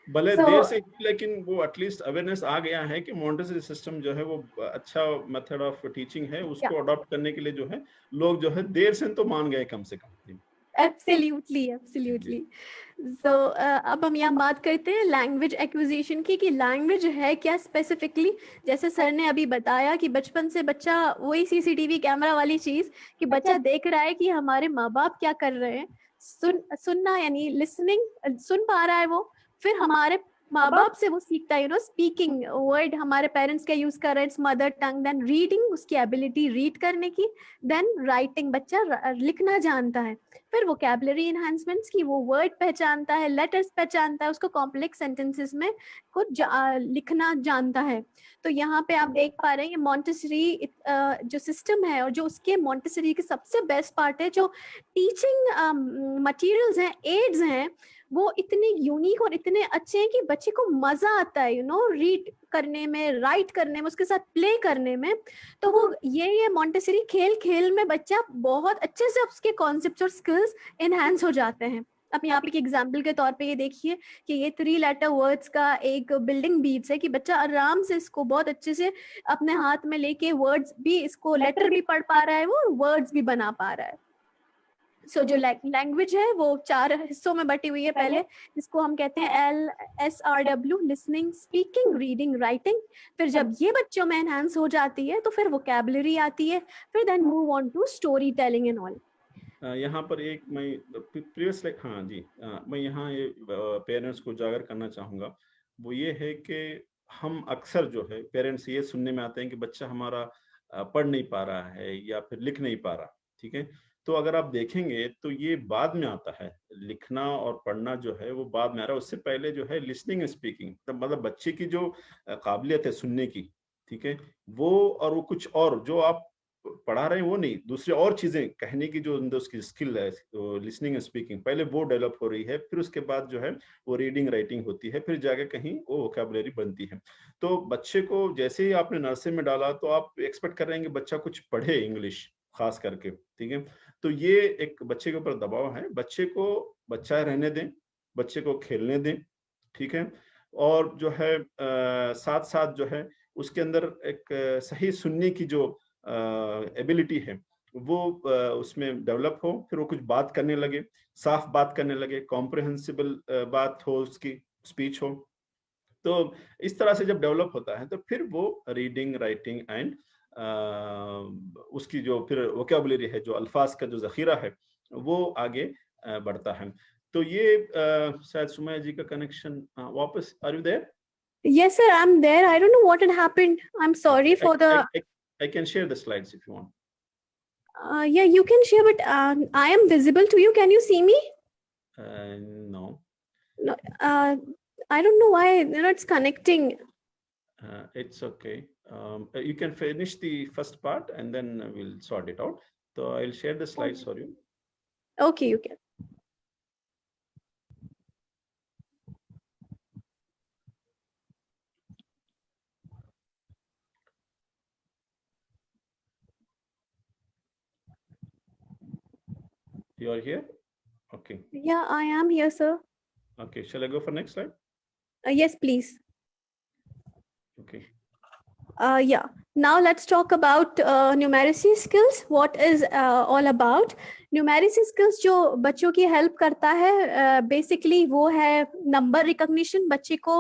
भले देर से, लेकिन वो एटलीस्ट अवेयरनेस आ गया है कि मॉन्टेसरी सिस्टम जो है वो अच्छा मेथड ऑफ टीचिंग है, उसको अडॉप्ट करने के लिए जो है लोग जो है देर से तो मान गए कम से कम। Absolutely, absolutely. सो अब हम यहाँ बात करते हैं लैंग्वेज एक्विजिशन की, कि लैंग्वेज है क्या स्पेसिफिकली। जैसे सर ने अभी बताया कि बचपन से बच्चा, वही CCTV कैमरा वाली चीज, कि बच्चा देख रहा है कि हमारे माँ बाप क्या कर रहे हैं, सुनना यानी लिसनिंग, सुन पा रहा है वो, फिर हमारे माँ बाप से वो सीखता है, स्पीकिंग वर्ड हमारे पेरेंट्स क्या यूज कर रहे हैं, मदर टंग, देन रीडिंग, उसकी एबिलिटी रीड करने की, देन राइटिंग, बच्चा लिखना जानता है, फिर वोकैबुलरी एनहांसमेंट्स की, वो वर्ड पहचानता है, लेटर्स पहचानता है, उसको कॉम्प्लेक्स सेंटेंसेस में कुछ लिखना जानता है। तो यहाँ पे आप देख पा रहे हैं, ये मॉन्टेसरी जो सिस्टम है, और जो उसके मॉन्टेसरी के सबसे बेस्ट पार्ट है, जो टीचिंग मटेरियल्स हैं, एड्स हैं, वो इतने यूनिक और इतने अच्छे हैं कि बच्चे को मजा आता है रीड करने में, राइट करने में, उसके साथ प्ले करने में। तो वो ये मॉन्टेसरी खेल खेल में बच्चा बहुत अच्छे से उसके कॉन्सेप्ट्स और स्किल्स एनहांस हो जाते हैं। अब यहाँ पे एग्जाम्पल के तौर पे ये देखिए कि ये 3 लेटर वर्ड्स का एक बिल्डिंग बीट्स है, कि बच्चा आराम से इसको बहुत अच्छे से अपने हाथ में लेके वर्ड्स भी, इसको लेटर भी पढ़ पा रहा है, वो वर्ड्स भी बना पा रहा है। सो जो लैंग्वेज है वो 4 हिस्सों में बटी हुई है पहले, जिसको हम कहते हैं LSRW, listening, speaking, reading, writing. फिर जब ये बच्चों में एनहांस हो जाती है तो फिर वोकैबुलरी आती है, फिर then move on to story telling and all. यहाँ पर एक मैं प्रीवियस, हाँ जी, मैं यहाँ ये पेरेंट्स को उजागर करना चाहूँगा, वो ये है कि हम अक्सर जो है पेरेंट्स ये सुनने में आते हैं कि बच्चा हमारा पढ़ नहीं पा रहा है या फिर लिख नहीं पा रहा। ठीक है, तो अगर आप देखेंगे तो ये बाद में आता है, लिखना और पढ़ना जो है वो बाद में आ रहा है। उससे पहले जो है लिसनिंग स्पीकिंग, मतलब बच्चे की जो काबिलियत है सुनने की, ठीक है, वो और वो कुछ और जो आप पढ़ा रहे हैं वो नहीं, दूसरी और चीजें कहने की जो अंदर उसकी स्किल है, लिसनिंग स्पीकिंग, पहले वो डेवलप हो रही है, फिर उसके बाद जो है वो रीडिंग राइटिंग होती है, फिर जाके कहीं वो वोकैबुलरी बनती है। तो बच्चे को जैसे ही आपने नर्सरी में डाला तो आप एक्सपेक्ट कर रहे हैं कि बच्चा कुछ पढ़े इंग्लिश खास करके। ठीक है, तो ये एक बच्चे के ऊपर दबाव है। बच्चे को बच्चा रहने दें, बच्चे को खेलने दें। ठीक है, और जो है साथ साथ जो है उसके अंदर एक सही सुनने की जो एबिलिटी है वो उसमें डेवलप हो, फिर वो कुछ बात करने लगे, साफ बात करने लगे, कॉम्प्रिहेंसिबल बात हो, उसकी स्पीच हो। तो इस तरह से जब डेवलप होता है तो फिर वो रीडिंग राइटिंग एंड उसकी जो फिर वोकैबुलरी है, जो अल्फाज का जो जखीरा है, वो आगे बढ़ता है। तो ये शायद सुमैया जी का कनेक्शन वापस, are you there? Yes sir, I'm there. I don't know what had happened. I'm sorry for the I can share the slides if you want. Yeah, you can share, but I am visible to you. Can you see me? No. No, I don't know why it's connecting. It's okay. You can finish the first part and then we'll sort it out. So I'll share the slides for you. Okay, you can. You are here? Okay. Yeah, I am here, sir. Okay. Shall I go for next slide? Yes, please. Okay. Yeah. Now let's talk about numeracy skills. What is all about? Numeracy skills जो बच्चों की help करता है basically वो है number recognition. बच्चे को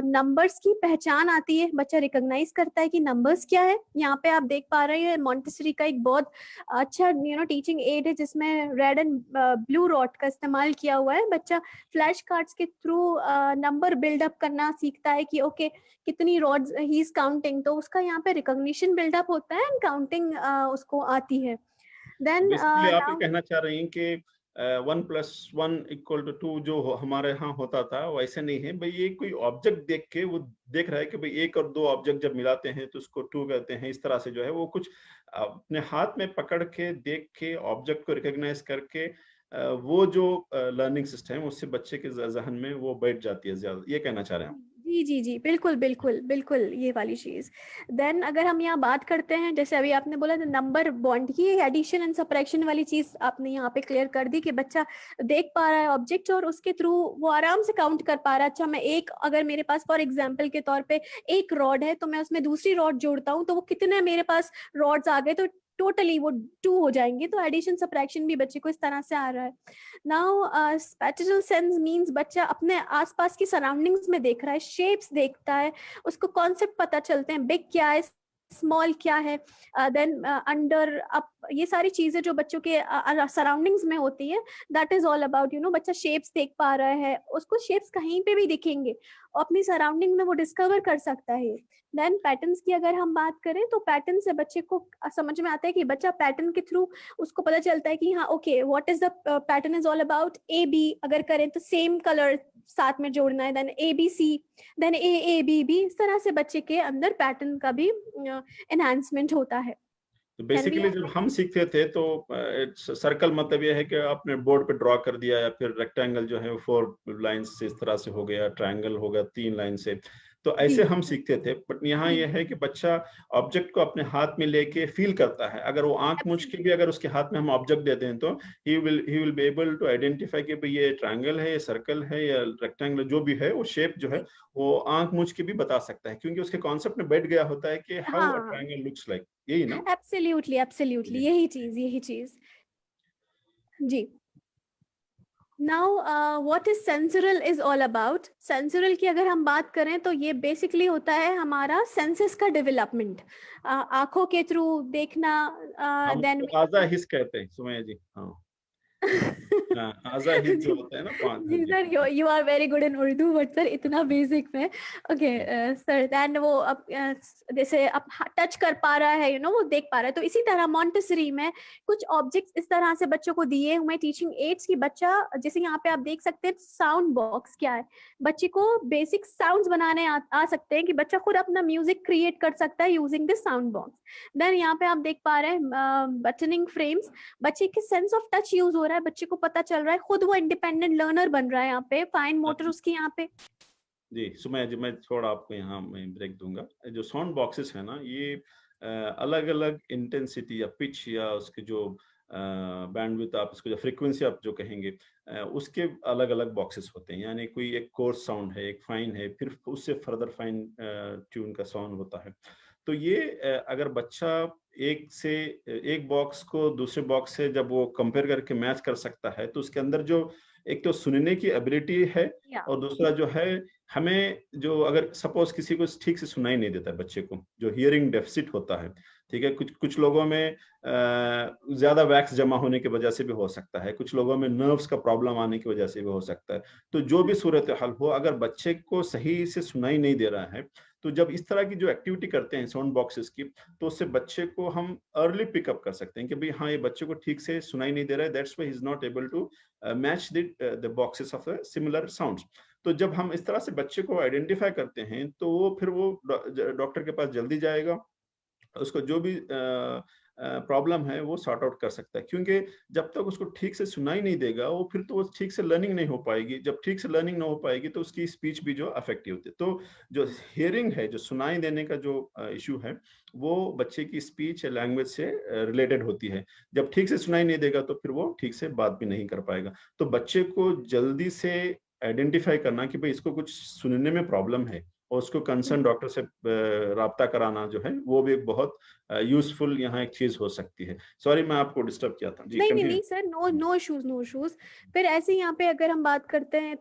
numbers की पहचान आती है, बच्चा रिकॉग्नाइज करता है कि नंबर्स क्या है. यहाँ पे आप देख पा रहे हैं मॉन्टेसरी का एक बहुत अच्छा टीचिंग एड है जिसमें रेड एंड ब्लू रॉड का इस्तेमाल किया हुआ है. बच्चा फ्लैश कार्ड्स के थ्रू नंबर बिल्डअप करना सीखता है कि ओके कितनी रॉड्स ही इज काउंटिंग, तो उसका यहाँ पे रिकॉग्निशन बिल्डअप होता है एंड काउंटिंग उसको आती है. देन बेसिकली आप ये कहना चाह रही हैं कि 1+1=2 जो हमारे यहाँ होता था वैसे नहीं है भाई. ये कोई ऑब्जेक्ट देख के वो देख रहा है कि भाई 1 और 2 ऑब्जेक्ट जब मिलाते हैं तो उसको 2 कहते हैं. इस तरह से जो है वो कुछ अपने हाथ में पकड़ के देख के ऑब्जेक्ट को रिकॉग्नाइज करके वो जो लर्निंग सिस्टम है उससे बच्चे के जहन में वो बैठ जाती है ज्यादा. ये कहना चाह रहे हैं आप? जी जी जी बिल्कुल बिल्कुल बिल्कुल ये वाली चीज. देन अगर हम यहाँ बात करते हैं जैसे अभी आपने बोला नंबर बॉन्ड की एडिशन एंड सब्ट्रैक्शन वाली चीज आपने यहाँ पे क्लियर कर दी कि बच्चा देख पा रहा है ऑब्जेक्ट और उसके थ्रू वो आराम से काउंट कर पा रहा है. अच्छा मैं एक अगर मेरे पास फॉर एग्जाम्पल के तौर पे एक रॉड है तो मैं उसमें दूसरी रॉड जोड़ता हूँ तो वो कितने मेरे पास रॉड्स आ गए तो टोटली वो 2 हो जाएंगे. तो एडिशन सब्ट्रैक्शन भी बच्चे को इस तरह से आ रहा है. नाउ स्पैटियल सेंस मींस बच्चा अपने आसपास की सराउंडिंग्स में देख रहा है, शेप्स देखता है, उसको कॉन्सेप्ट पता चलते हैं, बिग क्या है स्मॉल क्या है, देन अंडर अप, ये सारी चीजें जो बच्चों के सराउंडिंग्स में होती है दैट इज ऑल अबाउट बच्चा शेप्स देख पा रहा है, उसको शेप्स कहीं पे भी दिखेंगे और अपनी सराउंडिंग में वो डिस्कवर कर सकता है. देन पैटर्न्स की अगर हम बात करें तो पैटर्न से बच्चे को समझ में आता है कि बच्चा पैटर्न के थ्रू उसको पता चलता है कि हाँ okay what is the pattern is all about A B. अगर करें तो सेम कलर साथ में जोड़ना है, then A B C, then A A B B. इस तरह से बच्चे के अंदर पैटर्न का भी एनहांसमेंट होता है. तो बेसिकली जब हम सीखते थे तो सर्कल मतलब ये है कि आपने बोर्ड पे ड्रॉ कर दिया या फिर रेक्टेंगल जो है वो 4 लाइंस से इस तरह से हो गया, ट्रायंगल होगा 3 लाइन से, तो ऐसे हम सीखते थे. बट यहाँ ये है कि बच्चा ऑब्जेक्ट को अपने हाथ में लेके फील करता है. अगर वो आंख मूंछ के भी अगर उसके हाथ में हम ऑब्जेक्ट दे दें तो he will be able to identify कि भाई ये ट्रायंगल है, ये सर्कल है या रेक्टेंगल, जो भी है वो शेप जो है वो आंख मूंछ के भी बता सकता है क्योंकि उसके कॉन्सेप्ट में बैठ गया होता है कि how a triangle looks like. यही ना? एब्सोल्युटली एब्सोल्युटली यही चीज जी. Now what is sensorial is all about. Sensorial की अगर हम बात करें तो ये बेसिकली होता है हमारा सेंसेस का डेवलपमेंट, आंखों के थ्रू देखना. देन आजा हिस कहते हैं सुमैया जी. हाँ आजा हिस जो होता है ना पांच. जी sir you are very good in Urdu but sir इतना बेसिक में. ओके सर देन वो अब जैसे अब टच कर पा रहा है वो देख पा रहा है. तो इसी तरह मॉन्टेसरी में कुछ ऑब्जेक्ट्स इस तरह से बच्चों को दिए हुए टीचिंग एड्स की बच्चा जैसे यहाँ पे आप देख सकते हैं साउंड बॉक्स क्या है. बच्चे को बेसिक साउंड्स बनाने आ सकते हैं कि बच्चा खुद अपना म्यूजिक क्रिएट कर सकता है using this sound box. Then यहाँ पे आप देख पा रहे हैं बटनिंग फ्रेम्स. बच्चे के सेंस ऑफ टच यूज हो रहा है, बच्चे को पता चल रहा है, खुद वो इंडिपेंडेंट लर्नर बन रहा है. यहाँ पे फाइन मोटर उसकी यहाँ पे. जी सुमैया जी मैं थोड़ा आपको यहाँ मैं ब्रेक दूंगा. जो साउंड बॉक्सेस है ना ये अलग अलग इंटेंसिटी या पिच या उसके जो बैंडविड्थ आप इसको जो फ्रीक्वेंसी आप जो कहेंगे उसके अलग अलग बॉक्सेस होते हैं. यानी कोई एक कोर्स साउंड है, एक फाइन है, फिर उससे फर्दर फाइन ट्यून का साउंड होता है. तो ये अगर बच्चा एक बॉक्स को दूसरे बॉक्स से जब वो कंपेयर करके मैच कर सकता है तो उसके अंदर जो एक तो सुनने की एबिलिटी है और दूसरा जो है हमें जो अगर सपोज किसी को ठीक से सुनाई नहीं देता है बच्चे को जो हियरिंग डेफिसिट होता है, ठीक है, कुछ लोगों में ज्यादा वैक्स जमा होने की वजह से भी हो सकता है, कुछ लोगों में नर्व्स का प्रॉब्लम आने की वजह से भी हो सकता है. तो जो भी सूरत हाल हो अगर बच्चे को सही से सुनाई नहीं दे रहा है तो जब इस तरह की जो एक्टिविटी करते हैं साउंड बॉक्सेस की तो उससे बच्चे को हम अर्ली पिकअप कर सकते हैं कि भाई हाँ ये बच्चे को ठीक से सुनाई नहीं दे रहा है, that's why he is not able to match the boxes of similar sounds. तो जब हम इस तरह से बच्चे को आइडेंटिफाई करते हैं तो वो फिर वो डॉक्टर के पास जल्दी जाएगा, उसको जो भी प्रॉब्लम है वो सॉर्ट आउट कर सकता है, क्योंकि जब तक उसको ठीक से सुनाई नहीं देगा वो फिर तो वो ठीक से लर्निंग नहीं हो पाएगी। जब ठीक से लर्निंग ना हो पाएगी तो उसकी स्पीच भी जो अफेक्टिव होती है। तो जो हियरिंग है, जो सुनाई देने का जो इशू है, वो बच्चे की स्पीच या लैंग्वेज से रिलेटेड होती है। जब ठीक से सुनाई नहीं देगा तो फिर वो ठीक से बात भी नहीं कर पाएगा। तो बच्चे को जल्दी से आइडेंटिफाई करना कि भाई इसको कुछ सुनने में प्रॉब्लम है और उसको कंसर्न डॉक्टर से राब्ता कराना जो है वो भी एक बहुत यूजफुल यहाँ एक चीज हो सकती है। सॉरी मैं आपको डिस्टर्ब किया था जी, नहीं नहीं कंटिन्यू। नहीं sir, no no issues, no issues. फिर ऐसे यहाँ पे अगर हम बात करते हैं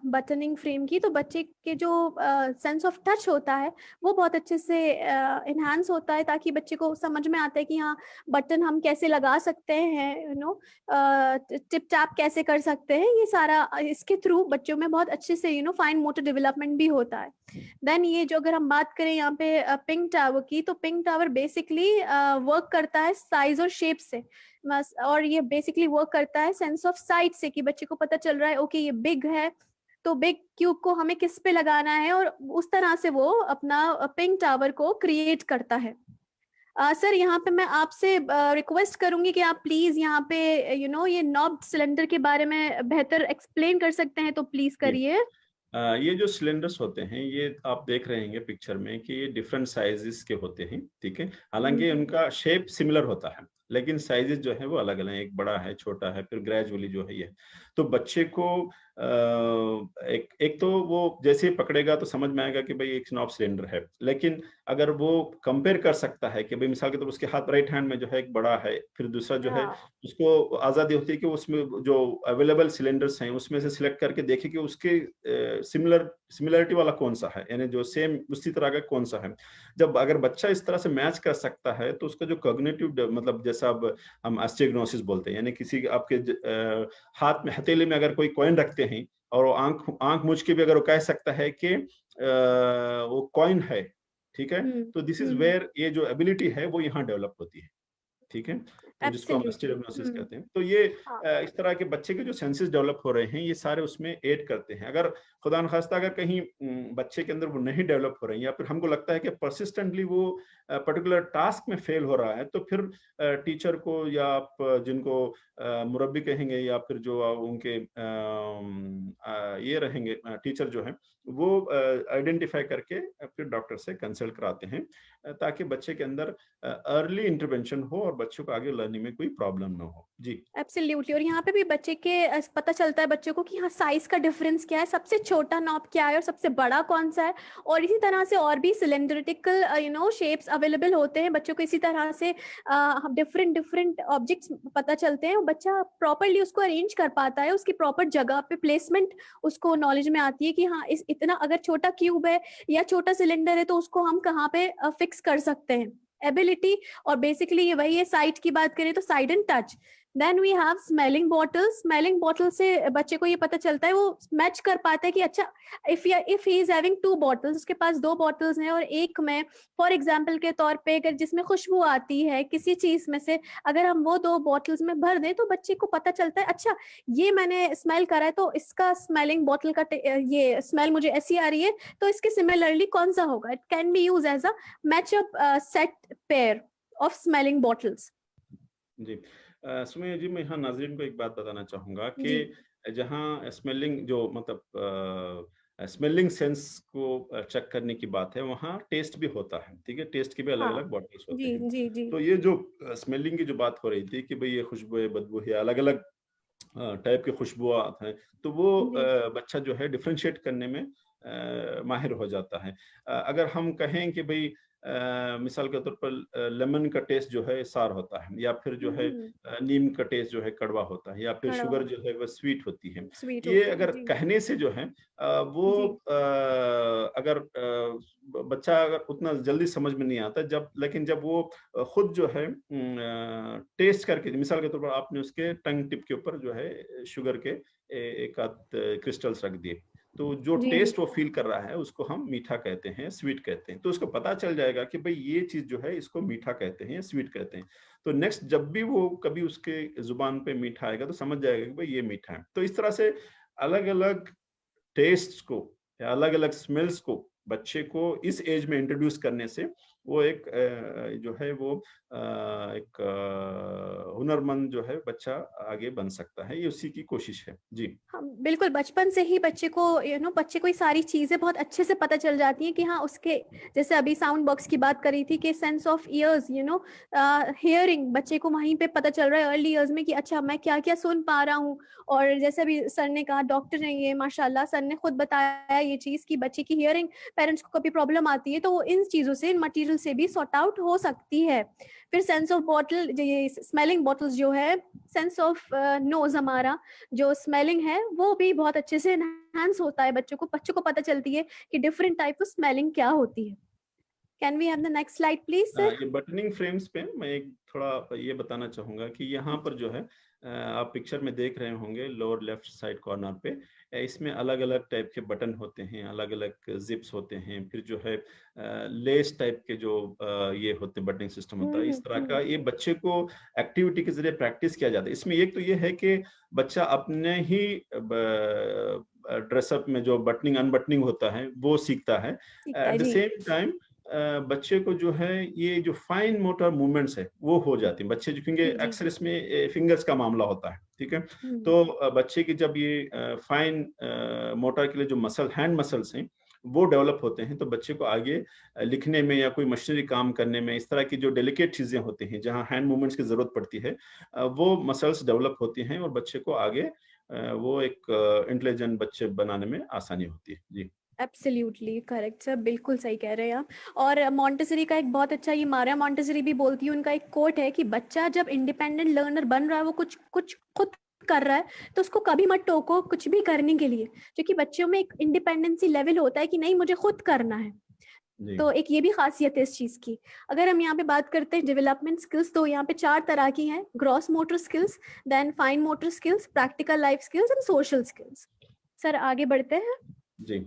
बटनिंग फ्रेम की, तो बच्चे के जो सेंस ऑफ टच होता है वो बहुत अच्छे से इन्हांस होता है, ताकि बच्चे को समझ में आता है कि हाँ बटन हम कैसे लगा सकते हैं, यू नो टिप टैप कैसे कर सकते हैं, ये सारा इसके थ्रू बच्चों में बहुत अच्छे से you know fine motor development भी होता है। देन ये जो अगर हम बात करें यहाँ पे पिंक टावर की, तो पिंक टावर बेसिकली वर्क करता है साइज और शेप से, और ये बेसिकली वर्क करता है सेंस ऑफ साइट से, कि बच्चे को पता चल रहा है ओके ये बिग है तो बिग क्यूब को हमें किस पे लगाना है, और उस तरह से वो अपना पिंक टावर को क्रिएट करता है। सर यहाँ पे मैं आपसे रिक्वेस्ट करूंगी कि आप प्लीज यहाँ पे ये नॉब सिलेंडर के बारे में बेहतर एक्सप्लेन कर सकते हैं तो प्लीज करिए। ये जो सिलेंडर्स होते हैं ये आप देख रहे हैं पिक्चर में कि ये डिफरेंट साइजेस के होते हैं, ठीक है। हालांकि उनका शेप सिमिलर होता है लेकिन साइजेस जो है वो अलग अलग हैं, एक बड़ा है, छोटा है, फिर ग्रेजुअली जो है ये। तो बच्चे को एक तो वो जैसे ही पकड़ेगा तो समझ में आएगा कि भाई एक नॉब सिलेंडर है, लेकिन अगर वो कंपेयर कर सकता है कि भाई मिसाल के तौर पर उसके हाथ राइट हैंड में जो है एक बड़ा है, फिर दूसरा जो है, उसको आज़ादी होती है कि उसमें जो अवेलेबल सिलेंडर्स हैं उसमें से सिलेक्ट करके देखे कि उसके सिमिलरिटी वाला कौन सा है, यानी जो सेम उसी तरह का कौन सा है। जब अगर बच्चा इस तरह से मैच कर सकता है तो उसका जो कॉग्निटिव मतलब जैसा अब हम एस्टिग्नोसिस बोलते हैं, यानी किसी आपके हाथ में हथेली में अगर कोई कॉइन रखते हैं और वो आंख मूंझ के भी अगर वो कह सकता है कि वो कॉइन है, ठीक है, तो दिस इज वेयर ये जो एबिलिटी है वो यहाँ डेवलप होती है, ठीक है। तो जिसको हम एस्टिग्नोसिस कहते हैं। तो ये इस तरह के बच्चे के जो सेंसेस डेवलप हो रहे हैं ये सारे उसमें ऐड करते हैं। अगर खुदा न खास्ता अगर कहीं बच्चे के अंदर वो नहीं डेवलप हो रहे हैं या फिर हमको लगता है कि परसिस्टेंटली वो पर्टिकुलर टास्क में फेल हो रहा है, तो फिर टीचर को या आप जिनको मुरब्बी कहेंगे या फिर जो उनके ये रहेंगे टीचर जो है वो आइडेंटिफाई करके फिर डॉक्टर से कंसल्ट कराते हैं ताकि बच्चे के अंदर अर्ली इंटरवेंशन हो और बच्चों को आगे लर्निंग में कोई प्रॉब्लम ना हो। जी एब्सोल्युटली। और यहाँ पे भी बच्चे के पता चलता है बच्चों को कि हाँ साइज का डिफरेंस क्या है, सबसे छोटा नॉब क्या है और सबसे बड़ा कौन सा है, और इसी तरह से और भी सिलेंड्रिकल शेप्स अवेलेबल होते हैं। बच्चों को इसी तरह से डिफरेंट डिफरेंट ऑब्जेक्ट्स पता चलते हैं, बच्चा प्रॉपरली उसको अरेंज कर पाता है, उसकी प्रॉपर जगह पे प्लेसमेंट उसको नॉलेज में आती है कि हाँ इस इतना अगर छोटा क्यूब है या छोटा सिलेंडर है तो उसको हम कहाँ पे फिक्स कर सकते हैं, एबिलिटी। और बेसिकली ये वही है, साइट की बात करें तो sight and touch. Then we have smelling bottle. Smelling bottle से बच्चे को ये पता चलता है, वो मैच कर पाता है कि अच्छा if he is having 2 bottles, उसके पास 2 बॉटल्स हैं और एक में फॉर एग्जांपल के तौर पे अगर जिसमें खुशबू आती है किसी चीज में से, अगर हम वो 2 बॉटल्स में भर दें तो बच्चे को पता चलता है अच्छा ये मैंने स्मेल करा है तो इसका स्मेलिंग बॉटल का ये स्मेल मुझे ऐसी आ रही है, तो इसके सिमिलरली कौन सा होगा। It can be use as a match up set pair of smelling bottles. जी सुमैया जी, मैं यहाँ नाजरीन को एक बात बताना चाहूँगा कि जहाँ स्मेलिंग जो मतलब स्मेलिंग सेंस को चेक करने की बात है वहाँ टेस्ट भी होता है, ठीक है। टेस्ट के भी अलग अलग बॉटल्स होते जी हैं। जी जी। तो ये जो स्मेलिंग की जो बात हो रही थी कि भाई ये खुशबू है, बदबू है, अलग अलग टाइप के खुशबुआत हैं, तो वो बच्चा जो है डिफ्रेंशिएट करने में माहिर हो जाता है। अगर हम कहें कि भाई मिसाल के तौर पर लेमन का टेस्ट जो है सार होता है, या फिर जो है नीम का टेस्ट जो है कड़वा होता है, या फिर शुगर जो है वह स्वीट होती है। ये अगर कहने से जो है वो अगर बच्चा अगर उतना जल्दी समझ में नहीं आता, लेकिन जब वो खुद जो है टेस्ट करके, मिसाल के तौर पर आपने उसके टंग टिप के ऊपर जो है शुगर के एक आध क्रिस्टल्स रख दिए, तो जो टेस्ट वो फील कर रहा है उसको हम मीठा कहते हैं, स्वीट कहते हैं। तो उसको पता चल जाएगा कि भाई ये चीज जो है इसको मीठा कहते हैं, स्वीट कहते हैं। तो नेक्स्ट जब भी वो कभी उसके जुबान पे मीठा आएगा तो समझ जाएगा कि भाई ये मीठा है। तो इस तरह से अलग अलग टेस्ट को या अलग अलग स्मेल्स को बच्चे को इस एज में इंट्रोड्यूस करने से वो एक जो है वो एक हुनरमंद जो है बच्चा आगे बन सकता है, ये उसी की कोशिश है। जी। हाँ, बिल्कुल बचपन से ही बच्चे को बच्चे को ये सारी चीज़ें बहुत अच्छे से पता चल जाती हैं कि हाँ उसके, जैसे अभी साउंड बॉक्स की बात करी थी कि सेंस ऑफ ईयर्स, हियरिंग बच्चे को वहीं पे पता चल रहा है अर्ली ईयर्स में कि अच्छा मैं क्या क्या सुन पा रहा हूँ। और जैसे अभी सर ने कहा, डॉक्टर हैं ये माशाल्लाह, सर ने खुद बताया ये चीज़ कि बच्चे की हियरिंग, पेरेंट्स को कभी प्रॉब्लम आती है तो वो इन चीज़ों से, इन मटीरियल से भी सॉर्ट आउट हो सकती है। फिर सेंस ऑफ बॉटल, ये स्मेलिंग बॉटल्स जो है, सेंस ऑफ नोज, हमारा जो स्मेलिंग है वो भी बहुत अच्छे से एनहांस होता है। बच्चों को पता चलती है कि डिफरेंट टाइप ऑफ स्मेलिंग क्या होती है। Can we have the next slide please sir? ये बटनिंग फ्रेम्स पे मैं एक थोड़ा ये बताना चाहूंगा कि यहाँ पर जो है आप पिक्चर में देख रहे होंगे लोअर लेफ्ट साइड कॉर्नर पे, इसमें अलग अलग टाइप के बटन होते हैं, अलग अलग जिप्स होते हैं, फिर जो है लेस टाइप के जो ये होते बटनिंग सिस्टम होता है, इस तरह का ये बच्चे को एक्टिविटी के जरिए प्रैक्टिस किया जाता है। इसमें एक तो ये है कि बच्चा अपने ही ड्रेसअप में जो बटनिंग अनबटनिंग होता है वो सीखता है। एट द सेम टाइम बच्चे को जो है ये जो फाइन मोटर मूवमेंट्स है वो हो जाती है बच्चे जो, क्योंकि अक्सर इसमें फिंगर्स का मामला होता है, ठीक है। तो बच्चे की जब ये फाइन मोटर के लिए जो मसल, हैंड मसल्स हैं वो डेवलप होते हैं, तो बच्चे को आगे लिखने में या कोई मशीनरी काम करने में, इस तरह की जो डेलिकेट चीजें होती हैं जहां हैंड मूवमेंट्स की जरूरत पड़ती है, वो मसल्स डेवलप होती हैं और बच्चे को आगे वो एक इंटेलिजेंट बच्चे बनाने में आसानी होती है। जी, एब्सोल्युटली करेक्ट सर, बिल्कुल सही कह रहे हैं आप। और मॉन्टेसरी का एक बहुत अच्छा, ये मारिया मॉन्टेसरी भी बोलती है, उनका एक कोट है कि बच्चा जब इंडिपेंडेंट लर्नर बन रहा है, वो कुछ कुछ खुद कर रहा है, तो उसको कभी मत टोको कुछ भी करने के लिए, क्योंकि बच्चों में एक इंडिपेंडेंसी लेवल होता है कि नहीं मुझे खुद करना है। तो एक ये भी खासियत है इस चीज की। अगर हम यहाँ पे बात करते हैं डेवलपमेंट स्किल्स, तो यहाँ पे 4 तरह की हैं: gross motor skills, then fine motor skills, practical life skills and social skills. Sir आगे बढ़ते हैं। जी।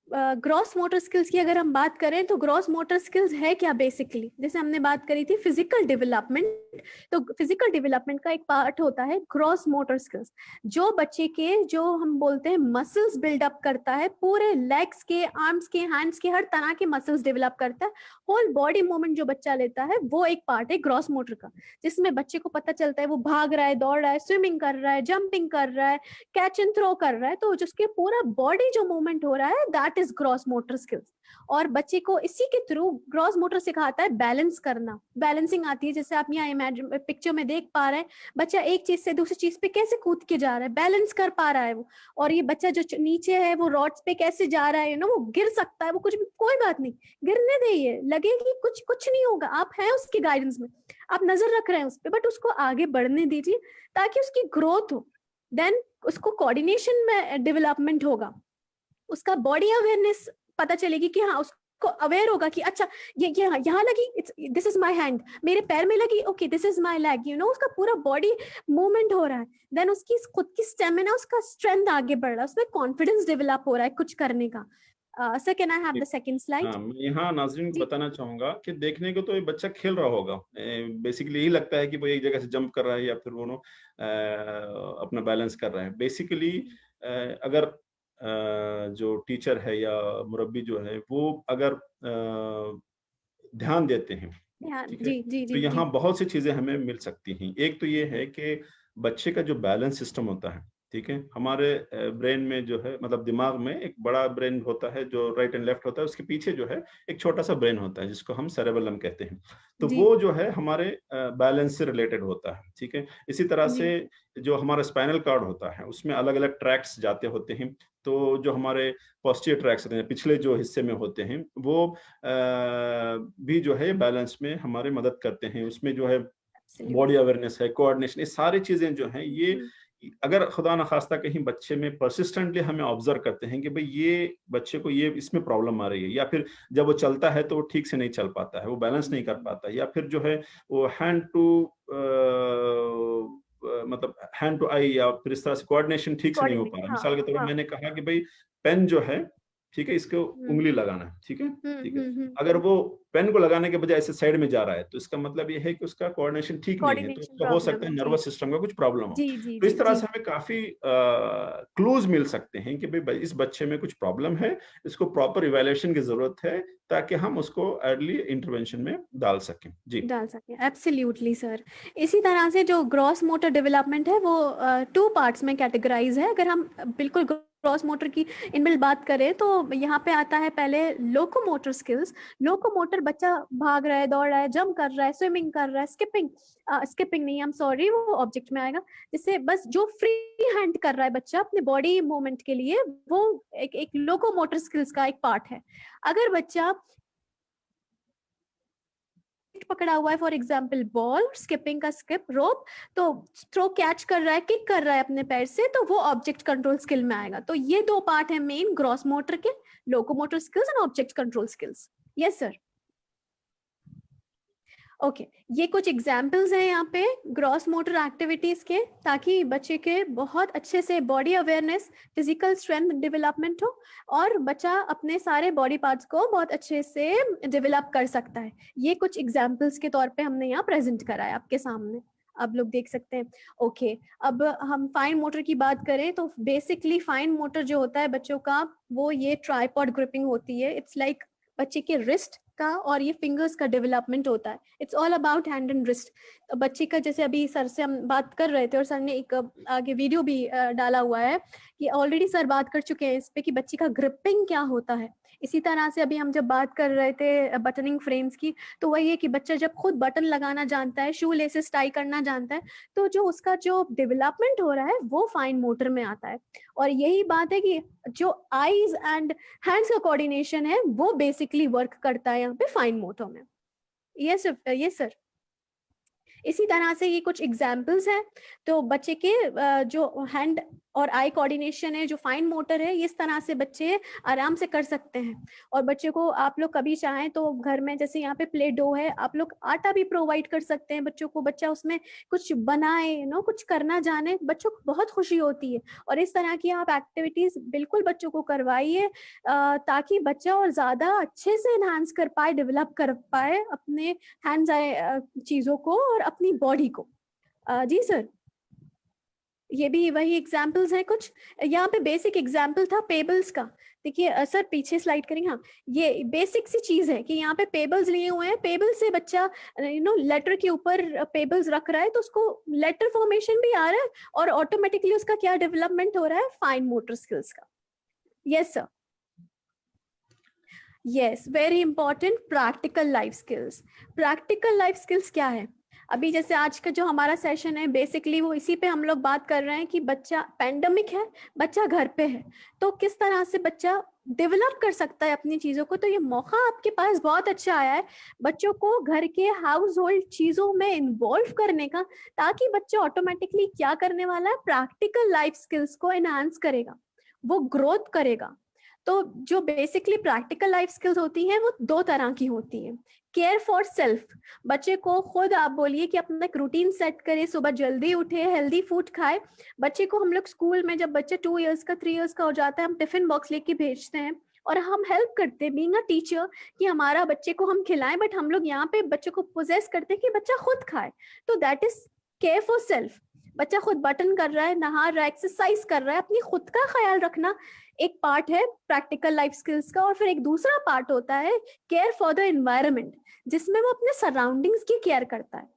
ग्रॉस मोटर स्किल्स की अगर हम बात करें तो ग्रॉस मोटर स्किल्स है क्या बेसिकली, जैसे हमने बात करी थी फिजिकल डेवलपमेंट, तो फिजिकल डेवलपमेंट का एक पार्ट होता है ग्रॉस मोटर स्किल्स, जो बच्चे के, जो हम बोलते हैं मसल्स बिल्डअप करता है, पूरे लेग्स के, आर्म्स के, हैंड्स के, हर तरह के मसल्स डेवलप करता है, होल बॉडी मूवमेंट जो बच्चा लेता है, वो एक पार्ट है ग्रॉस मोटर का, जिसमें बच्चे को पता चलता है वो भाग रहा है, दौड़ रहा है, स्विमिंग कर रहा है, जंपिंग कर रहा है, कैच एंड थ्रो कर रहा है, तो जिसके पूरा बॉडी जो मूवमेंट हो रहा है that is gross motor skills. और बच्चे को इसी के थ्रू ग्रॉस मोटर सिखाता है बैलेंस करना, बैलेंसिंग आती है, जैसे आप यहाँ इमेजिन पिक्चर में देख पा रहे हैं, बच्चा एक चीज से दूसरी चीज पे कैसे कूद के जा रहा है, बैलेंस कर पा रहा है वो। और ये बच्चा जो नीचे है वो रॉड्स पे कैसे जा रहा है, वो गिर सकता है, वो कुछ भी, कोई बात नहीं, गिरने दे, लगेगी कुछ नहीं होगा, आप हैं उसके गाइडेंस में, आप नजर रख रहे हैं उस पर, बट उसको आगे बढ़ने दीजिए ताकि उसकी ग्रोथ हो। देन उसको कोऑर्डिनेशन में डेवलपमेंट होगा, उसका बॉडी अवेयरनेस पता चलेगी कि हाँ, उसको अवेयर होगा कि अच्छा ये यहाँ लगी, दिस इज माय हैंड, मेरे पैर में लगी, okay this is my leg, उसका पूरा बॉडी मूवमेंट हो रहा है। देन उसकी खुद की स्टेमिना, उसका स्ट्रेंथ आगे बढ़ रहा है, उसमें कॉन्फिडेंस डेवलप हो रहा है कुछ करने का। Sir can I have the second slide? मैं यहाँ नाज़रीन को बताना चाहूंगा कि देखने को तो ये बच्चा खेल रहा होगा, बेसिकली यही लगता है कि वो एक जगह से जंप कर रहा है या फिर वो अपना बैलेंस कर रहा है। बेसिकली अगर जो टीचर है या मुरब्बी जो है वो अगर ध्यान देते हैं, ठीक है, जी जी तो जी यहाँ जी बहुत सी चीजें हमें मिल सकती हैं। एक तो ये है कि बच्चे का जो बैलेंस सिस्टम होता है, ठीक है, हमारे ब्रेन में जो है, मतलब दिमाग में एक बड़ा ब्रेन होता है जो राइट एंड लेफ्ट होता है, उसके पीछे जो है एक छोटा सा ब्रेन होता है जिसको हम सेरेबेलम कहते हैं। तो जी वो जो है हमारे बैलेंस से रिलेटेड होता है, ठीक है। इसी तरह जी से जो हमारा स्पाइनल कार्ड होता है उसमें अलग अलग ट्रैक्स जाते होते हैं। तो जो हमारे पोस्टीरियर ट्रैक्स होते हैं, पिछले जो हिस्से में होते हैं, वो भी जो है बैलेंस में हमारे मदद करते हैं। उसमें जो है बॉडी अवेयरनेस है, कोऑर्डिनेशन, ये सारी चीजें जो हैं, ये अगर खुदा न खास्ता कहीं बच्चे में परसिस्टेंटली हमें ऑब्जर्व करते हैं कि भाई ये बच्चे को ये इसमें प्रॉब्लम आ रही है, या फिर जब वो चलता है तो वो ठीक से नहीं चल पाता है, वो बैलेंस नहीं कर पाता है, या फिर जो है वो हैंड टू मतलब हैंड टू आई, या फिर इस तरह से कोऑर्डिनेशन ठीक से नहीं हो पा रहा। मिसाल के तौर पर मैंने कहा कि भाई पेन जो है, ठीक है, इसको उंगली लगाना है, ठीक है, ठीक है, अगर वो पेन को लगाने के बजाय ऐसे साइड में जा रहा है, तो इसका मतलब ये है कि उसका कोऑर्डिनेशन ठीक नहीं है, तो कोऑर्डिनेशन उसका हो प्रॉब्लम सकता है है जी नर्वस सिस्टम का कुछ प्रॉब्लम हो। जी जी तो जी इस तरह जी से हमें काफी क्लूज मिल सकते हैं कि भाई इस बच्चे में कुछ प्रॉब्लम है, इसको प्रॉपर इवैल्यूएशन की जरूरत है, ताकि हम उसको अर्ली इंटरवेंशन में डाल सकें। जी डाल सके। Absolutely sir. इसी तरह से जो ग्रॉस मोटर डेवलपमेंट है वो 2 पार्ट्स में कैटेगराइज है। अगर हम बिल्कुल ग्रॉस मोटर की इनबिल्ट बात करें तो यहाँ पे आता है पहले लोकोमोटर स्किल्स। लोकोमोटर, बच्चा भाग रहा है, दौड़ रहा है, जंप कर रहा है, स्विमिंग कर रहा है, स्किपिंग नहीं, आई एम सॉरी, वो ऑब्जेक्ट में आएगा, जिससे बस जो फ्री हैंड कर रहा है बच्चा अपने बॉडी मूवमेंट के लिए, वो एक लोकोमोटर स्किल्स का एक पार्ट है। अगर बच्चा पकड़ा हुआ है, फॉर एग्जाम्पल बॉल, स्किपिंग का स्किप, रोप, तो थ्रो कैच कर रहा है, किक कर रहा है अपने पैर से, तो वो ऑब्जेक्ट कंट्रोल स्किल में आएगा। तो ये 2 पार्ट है मेन ग्रॉस मोटर के, locomotor skills and object control skills. Yes sir. Okay, ये कुछ एग्जाम्पल्स हैं यहाँ पे ग्रॉस मोटर एक्टिविटीज के, ताकि बच्चे के बहुत अच्छे से body awareness, physical strength development हो, और बच्चा अपने सारे बॉडी पार्ट्स को बहुत अच्छे से डेवलप कर सकता है। ये कुछ एग्जाम्पल्स के तौर पे हमने यहाँ प्रेजेंट करा है आपके सामने, आप लोग देख सकते हैं। ओके, अब हम फाइन मोटर की बात करें तो बेसिकली फाइन मोटर जो होता है बच्चों का, वो ये ट्राइपॉड ग्रिपिंग होती है। इट्स लाइक बच्चे के रिस्ट का और ये फिंगर्स का डेवलपमेंट होता है। It's all about hand and wrist. बच्चे का, जैसे अभी सर से हम बात कर रहे थे और सर ने एक आगे वीडियो भी डाला हुआ है कि ऑलरेडी सर बात कर चुके हैं इस पे कि बच्चे का ग्रिपिंग क्या होता है। इसी तरह से अभी हम जब बात कर रहे थे बटनिंग फ्रेम्स की, तो वही है कि बच्चा जब खुद बटन लगाना जानता है, शू लेसेस टाई करना जानता है, तो जो उसका जो डेवलपमेंट हो रहा है वो फाइन मोटर में आता है। और यही बात है कि जो आईज एंड हैंड्स का कोऑर्डिनेशन है वो बेसिकली वर्क करता है यहाँ पे फाइन मोटर में। Yes sir. इसी तरह से ये कुछ एग्जाम्पल्स हैं। तो बच्चे के जो हैंड और आई कोऑर्डिनेशन है, जो फाइन मोटर है, इस तरह से बच्चे आराम से कर सकते हैं। और बच्चे को आप लोग कभी चाहें तो घर में, जैसे यहाँ पे प्ले डो है, आप लोग आटा भी प्रोवाइड कर सकते हैं बच्चों को, बच्चा उसमें कुछ बनाए, कुछ करना जाने, बच्चों को बहुत खुशी होती है। और इस तरह की आप एक्टिविटीज बिल्कुल बच्चों को करवाइए, ताकि बच्चा और ज्यादा अच्छे से एनहांस कर पाए, डेवलप कर पाए अपने हैंड्स आए चीजों को और अपनी बॉडी को। जी सर, ये भी वही एग्जाम्पल्स हैं कुछ। यहाँ पे बेसिक एग्जाम्पल था पेबल्स का। देखिए सर, पीछे स्लाइड करेंगे। हाँ, ये बेसिक सी चीज है कि यहाँ पे पेबल्स लिए हुए हैं। पेबल से बच्चा लेटर के ऊपर पेबल्स रख रहा है, तो उसको लेटर फॉर्मेशन भी आ रहा है और ऑटोमेटिकली उसका क्या डेवलपमेंट हो रहा है, फाइन मोटर स्किल्स का। Yes sir. Yes, very important, practical life skills. Practical life skills क्या है? अभी जैसे आज का जो हमारा सेशन है, बेसिकली वो इसी पे हम लोग बात कर रहे हैं कि बच्चा, पैंडेमिक है, बच्चा घर पे है, तो किस तरह से बच्चा डेवलप कर सकता है अपनी चीजों को। तो ये मौका आपके पास बहुत अच्छा आया है बच्चों को घर के हाउस होल्ड चीजों में इन्वॉल्व करने का, ताकि बच्चा ऑटोमेटिकली क्या करने वाला है, प्रैक्टिकल लाइफ स्किल्स को एनहांस करेगा, वो ग्रोथ करेगा। तो जो बेसिकली प्रैक्टिकल लाइफ स्किल्स होती हैं वो 2 तरह की होती हैं। केयर फॉर सेल्फ, बच्चे को खुद आप बोलिए कि अपना एक रूटीन सेट करे, सुबह जल्दी उठे, हेल्दी फूड खाए। बच्चे को हम लोग स्कूल में, जब बच्चे 2 इयर्स का 3 इयर्स का हो जाता है, हम टिफिन बॉक्स लेके भेजते हैं और हम हेल्प करते हैं बीइंग अ टीचर कि हमारा बच्चे को हम खिलाएं, बट हम लोग यहाँ पे बच्चे को पोजेस करते हैं कि बच्चा खुद खाए। तो that is care for self. बच्चा खुद बटन कर रहा है, नहा रहा है, एक्सरसाइज कर रहा है, अपनी खुद का ख्याल रखना एक पार्ट है प्रैक्टिकल लाइफ स्किल्स का। और फिर एक दूसरा पार्ट होता है केयर फॉर द एनवायरनमेंट, जिसमें वो अपने सराउंडिंग्स की केयर करता है।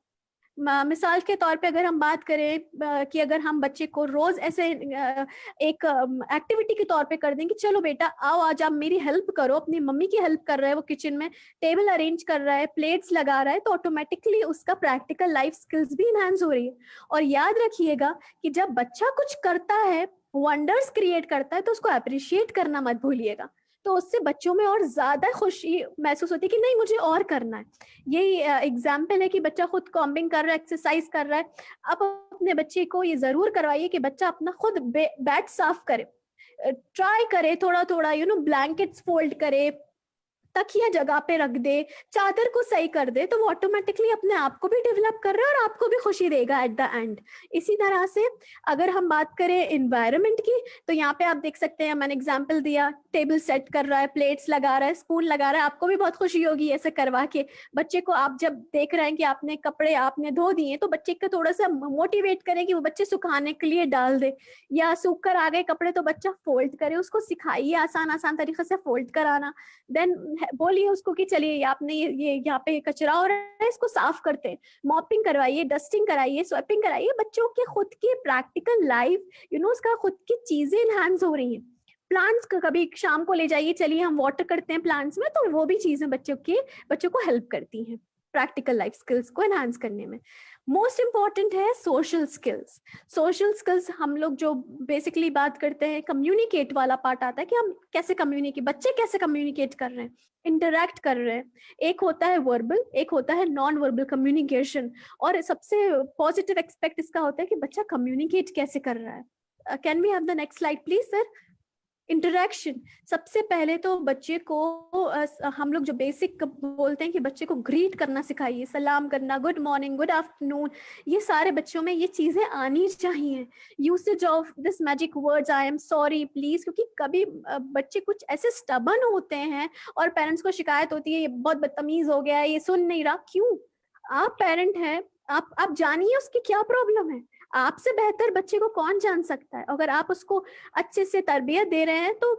मिसाल के तौर पे अगर हम बात करें कि अगर हम बच्चे को रोज ऐसे एक एक्टिविटी के तौर पे कर दें कि चलो बेटा आओ आज आप मेरी हेल्प करो, अपनी मम्मी की हेल्प कर रहा है, वो किचन में टेबल अरेंज कर रहा है, प्लेट्स लगा रहा है, तो ऑटोमेटिकली उसका प्रैक्टिकल लाइफ स्किल्स भी इनहांस हो रही है। और याद रखिएगा कि जब बच्चा कुछ करता है, वंडर्स क्रिएट करता है, तो उसको अप्रिशिएट करना मत भूलिएगा। तो उससे बच्चों में और ज्यादा खुशी महसूस होती है कि नहीं मुझे और करना है। यही एग्जाम्पल है कि बच्चा खुद कॉम्बिंग कर रहा है, एक्सरसाइज कर रहा है। आप अपने बच्चे को ये जरूर करवाइए कि बच्चा अपना खुद बेड साफ करे, ट्राई करे थोड़ा थोड़ा, ब्लैंकेट्स फोल्ड करे, तकिया जगह पे रख दे, चादर को सही कर दे, तो वो ऑटोमेटिकली अपने आप को भी डेवलप कर रहा है और आपको भी खुशी देगा एट द एंड। इसी तरह से अगर हम बात करें एनवायरनमेंट की, तो यहाँ पे आप देख सकते हैं, मैंने एग्जांपल दिया, टेबल सेट कर रहा है, प्लेट्स लगा रहा है, स्पून लगा रहा है, आपको भी बहुत खुशी होगी ऐसे करवा के। बच्चे को आप जब देख रहे हैं कि आपने कपड़े आपने धो दिए, तो बच्चे को थोड़ा सा मोटिवेट करें कि वो बच्चे सुखाने के लिए डाल दे, या सूख कर आ गए कपड़े तो बच्चा फोल्ड करे, उसको सिखाइए आसान आसान तरीके से फोल्ड कराना। देन बोलिए उसको कि चलिए आपने ये यहाँ पे कचरा हो रहा है, इसको साफ करते हैं, मॉपिंग करवाइए, डस्टिंग कराइए, स्वैपिंग कराइए। बच्चों के खुद की प्रैक्टिकल लाइफ उसका खुद की चीजें इनहांस हो रही हैं। प्लांट्स का कभी शाम को ले जाइए, चलिए हम वाटर करते हैं प्लांट्स में, तो वो भी चीजें बच्चों को हेल्प करती हैं प्रैक्टिकल लाइफ स्किल्स को एनहांस करने में। मोस्ट इंपॉर्टेंट है सोशल स्किल्स। सोशल स्किल्स हम लोग जो बेसिकली बात करते हैं, कम्युनिकेट वाला पार्ट आता है कि हम कैसे कम्युनिकेट, बच्चे कैसे कम्युनिकेट कर रहे हैं, इंटरैक्ट कर रहे हैं। एक होता है वर्बल, एक होता है नॉन वर्बल कम्युनिकेशन, और सबसे पॉजिटिव एक्सपेक्ट इसका होता है कि बच्चा कम्युनिकेट कैसे कर रहा है। Can we have the next slide please sir. Interaction, सबसे पहले तो बच्चे को हम लोग जो बेसिक बोलते हैं कि बच्चे को ग्रीट करना सिखाइए, सलाम करना, गुड मॉर्निंग, गुड आफ्टरनून, ये सारे बच्चों में ये चीजें आनी चाहिए। Usage of this magic words, I am sorry, please, क्योंकि कभी बच्चे कुछ ऐसे स्टबर्न होते हैं और पेरेंट्स को शिकायत होती है ये बहुत बदतमीज हो गया है, ये सुन नहीं रहा। क्यों? आप पेरेंट हैं, आप जानिए उसकी क्या प्रॉब्लम है। आपसे बेहतर बच्चे को कौन जान सकता है। अगर आप उसको अच्छे से तरबियत दे रहे हैं तो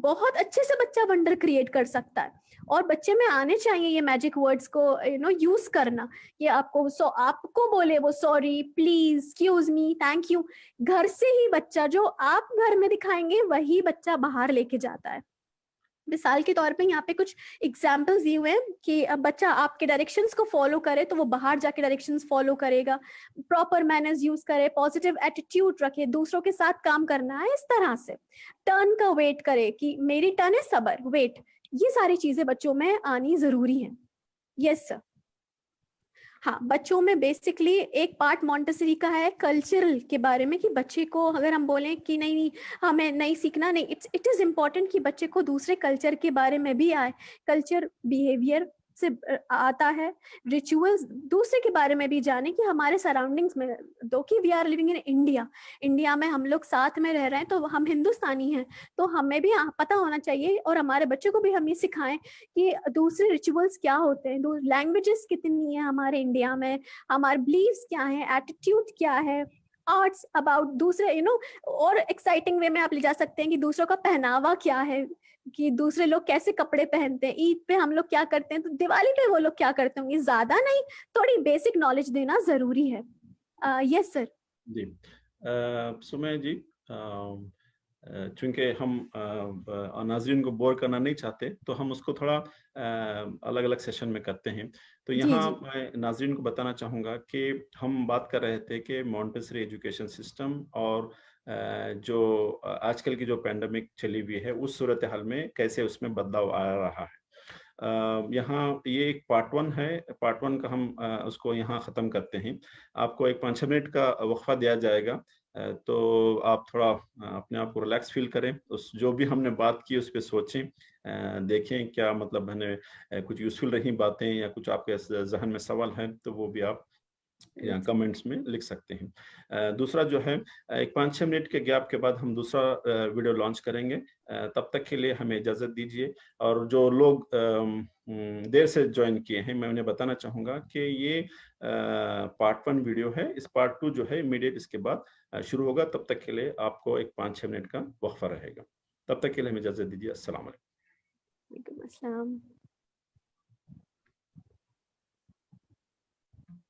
बहुत अच्छे से बच्चा वंडर क्रिएट कर सकता है। और बच्चे में आने चाहिए ये मैजिक वर्ड्स को यूज करना। ये आपको बोले वो sorry, please, excuse me, thank you, घर से ही बच्चा जो आप घर में दिखाएंगे वही बच्चा बाहर लेके जाता है। मिसाल के तौर पे यहाँ पे कुछ एग्जाम्पल्स दिए हुए हैं कि बच्चा आपके डायरेक्शंस को फॉलो करे तो वो बाहर जाके डायरेक्शंस फॉलो करेगा, प्रॉपर मैनर्स यूज करे, पॉजिटिव एटीट्यूड रखे, दूसरों के साथ काम करना है इस तरह से, टर्न का वेट करे कि मेरी टर्न है, सबर, वेट, ये सारी चीजें बच्चों में आनी जरूरी है। Yes sir. हाँ, बच्चों में बेसिकली एक पार्ट मॉन्टेसरी का है कल्चरल के बारे में, कि बच्चे को अगर हम बोलें कि नहीं हमें नहीं सीखना, नहीं, इट इज इम्पोर्टेंट कि बच्चे को दूसरे कल्चर के बारे में भी आए। कल्चर बिहेवियर से आता है, रिचुअल्स दूसरे के बारे में भी जाने कि हमारे सराउंडिंग्स में, दो कि we are living in India में हम लोग साथ में रह रहे हैं, तो हम हिंदुस्तानी हैं, तो हमें भी पता होना चाहिए और हमारे बच्चों को भी हम ये सिखाएं कि दूसरे रिचुअल्स क्या होते हैं, लैंग्वेजेस कितनी है हमारे इंडिया में, हमारे बिलीव्स क्या है, एटीट्यूड क्या है, आर्ट्स अबाउट दूसरे और एक्साइटिंग वे में आप ले जा सकते हैं कि दूसरों का पहनावा क्या है, कि दूसरे लोग कैसे कपड़े पहनते हैं, ईद पे हम लोग क्या करते हैं, तो दिवाली पे वो लोग क्या करते होंगे। ज्यादा नहीं, थोड़ी बेसिक नॉलेज देना जरूरी है। Yes sir. जी सुमय जी, चूंकि हम नाज़रीन को बोर करना नहीं चाहते, तो हम उसको थोड़ा अलग अलग सेशन में करते हैं। तो यहाँ मैं नाज़रीन को बताना चाहूँगा कि हम बात कर रहे थे कि मॉन्टेसरी एजुकेशन सिस्टम और जो आजकल की जो पैंडेमिक चली हुई है उस सूरत हाल में कैसे उसमें बदलाव आ रहा है। यहाँ ये एक पार्ट 1 है, पार्ट 1 का हम उसको यहाँ ख़त्म करते हैं। आपको एक 5-6 मिनट का वक्फा दिया जाएगा, तो आप थोड़ा अपने आप को रिलैक्स फील करें, उस जो भी हमने बात की उस पर सोचें, देखें क्या मतलब मैंने कुछ यूज़फुल रही बातें या कुछ आपके जहन में सवाल हैं तो वो भी आप या कमेंट्स में लिख सकते हैं। दूसरा जो है, एक 5-6 मिनट के गैप के बाद हम दूसरा वीडियो लॉन्च करेंगे। तब तक के लिए हमें इजाज़त दीजिए। और जो लोग देर से ज्वाइन किए हैं, मैं उन्हें बताना चाहूँगा कि ये पार्ट 1 वीडियो है, इस पार्ट 2 जो है इमीडिएट इसके बाद शुरू होगा। तब तक के लिए आपको एक 5-6 मिनट का वक्फा रहेगा। तब तक के लिए हमें इजाज़त दीजिए। अस्सलाम वालेकुम। वालेकुम अस्सलाम।